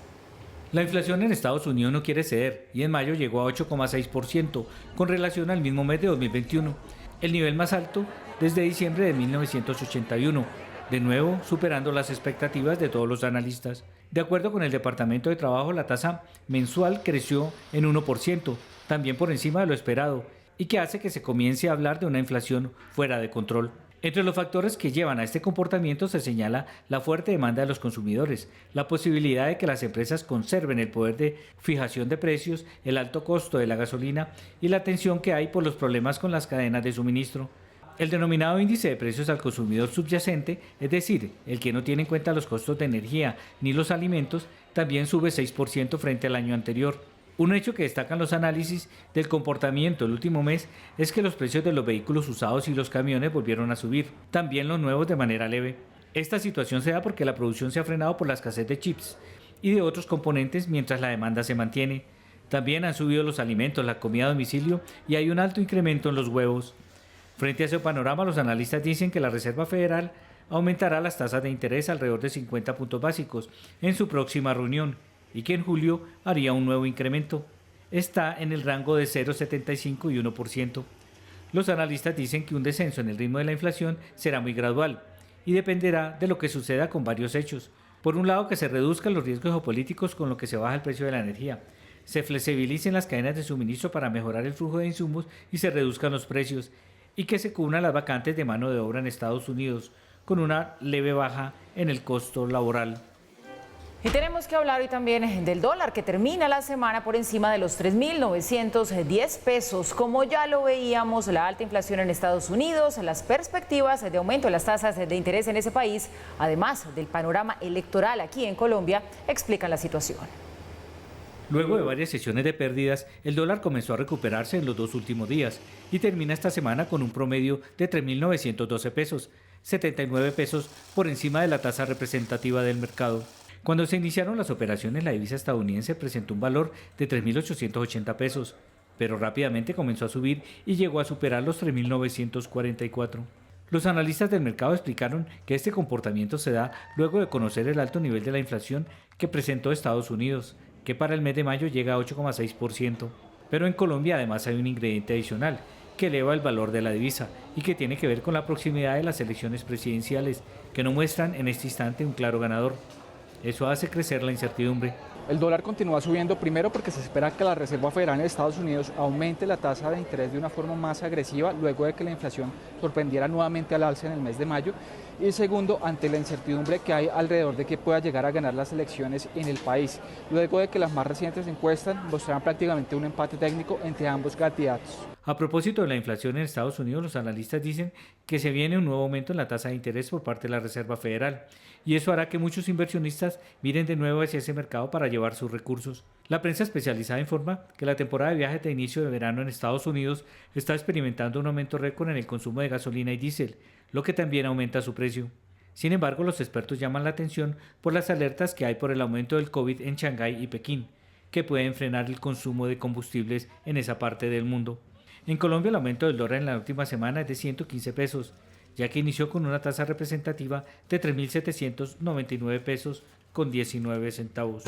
La inflación en Estados Unidos no quiere ceder y en mayo llegó a 8,6% con relación al mismo mes de 2021, el nivel más alto desde diciembre de 1981, de nuevo superando las expectativas de todos los analistas. De acuerdo con el Departamento de Trabajo, la tasa mensual creció en 1%, también por encima de lo esperado, y que hace que se comience a hablar de una inflación fuera de control. Entre los factores que llevan a este comportamiento se señala la fuerte demanda de los consumidores, la posibilidad de que las empresas conserven el poder de fijación de precios, el alto costo de la gasolina y la tensión que hay por los problemas con las cadenas de suministro. El denominado índice de precios al consumidor subyacente, es decir, el que no tiene en cuenta los costos de energía ni los alimentos, también sube 6% frente al año anterior. Un hecho que destacan los análisis del comportamiento del último mes es que los precios de los vehículos usados y los camiones volvieron a subir, también los nuevos de manera leve. Esta situación se da porque la producción se ha frenado por la escasez de chips y de otros componentes mientras la demanda se mantiene. También han subido los alimentos, la comida a domicilio y hay un alto incremento en los huevos. Frente a ese panorama, los analistas dicen que la Reserva Federal aumentará las tasas de interés alrededor de 50 puntos básicos en su próxima reunión y que en julio haría un nuevo incremento. Está en el rango de 0,75 y 1%. Los analistas dicen que un descenso en el ritmo de la inflación será muy gradual y dependerá de lo que suceda con varios hechos. Por un lado, que se reduzcan los riesgos geopolíticos con lo que se baja el precio de la energía, se flexibilicen las cadenas de suministro para mejorar el flujo de insumos y se reduzcan los precios, y que se cubran las vacantes de mano de obra en Estados Unidos, con una leve baja en el costo laboral. Y tenemos que hablar hoy también del dólar, que termina la semana por encima de los 3.910 pesos. Como ya lo veíamos, la alta inflación en Estados Unidos, las perspectivas de aumento de las tasas de interés en ese país, además del panorama electoral aquí en Colombia, explican la situación. Luego de varias sesiones de pérdidas, el dólar comenzó a recuperarse en los 2 últimos días y termina esta semana con un promedio de 3.912 pesos, 79 pesos por encima de la tasa representativa del mercado. Cuando se iniciaron las operaciones, la divisa estadounidense presentó un valor de 3.880 pesos, pero rápidamente comenzó a subir y llegó a superar los 3.944. Los analistas del mercado explicaron que este comportamiento se da luego de conocer el alto nivel de la inflación que presentó Estados Unidos, que para el mes de mayo llega a 8,6%. Pero en Colombia además hay un ingrediente adicional que eleva el valor de la divisa y que tiene que ver con la proximidad de las elecciones presidenciales, que no muestran en este instante un claro ganador. Eso hace crecer la incertidumbre. El dólar continúa subiendo primero porque se espera que la Reserva Federal de Estados Unidos aumente la tasa de interés de una forma más agresiva luego de que la inflación sorprendiera nuevamente al alza en el mes de mayo, y segundo, ante la incertidumbre que hay alrededor de que pueda llegar a ganar las elecciones en el país, luego de que las más recientes encuestas mostraran prácticamente un empate técnico entre ambos candidatos. A propósito de la inflación en Estados Unidos, los analistas dicen que se viene un nuevo aumento en la tasa de interés por parte de la Reserva Federal, y eso hará que muchos inversionistas miren de nuevo hacia ese mercado para llevar sus recursos. La prensa especializada informa que la temporada de viajes de inicio de verano en Estados Unidos está experimentando un aumento récord en el consumo de gasolina y diésel, lo que también aumenta su precio. Sin embargo, los expertos llaman la atención por las alertas que hay por el aumento del COVID en Shanghái y Pekín, que pueden frenar el consumo de combustibles en esa parte del mundo. En Colombia, el aumento del dólar en la última semana es de 115 pesos, ya que inició con una tasa representativa de 3.799 pesos con 19 centavos.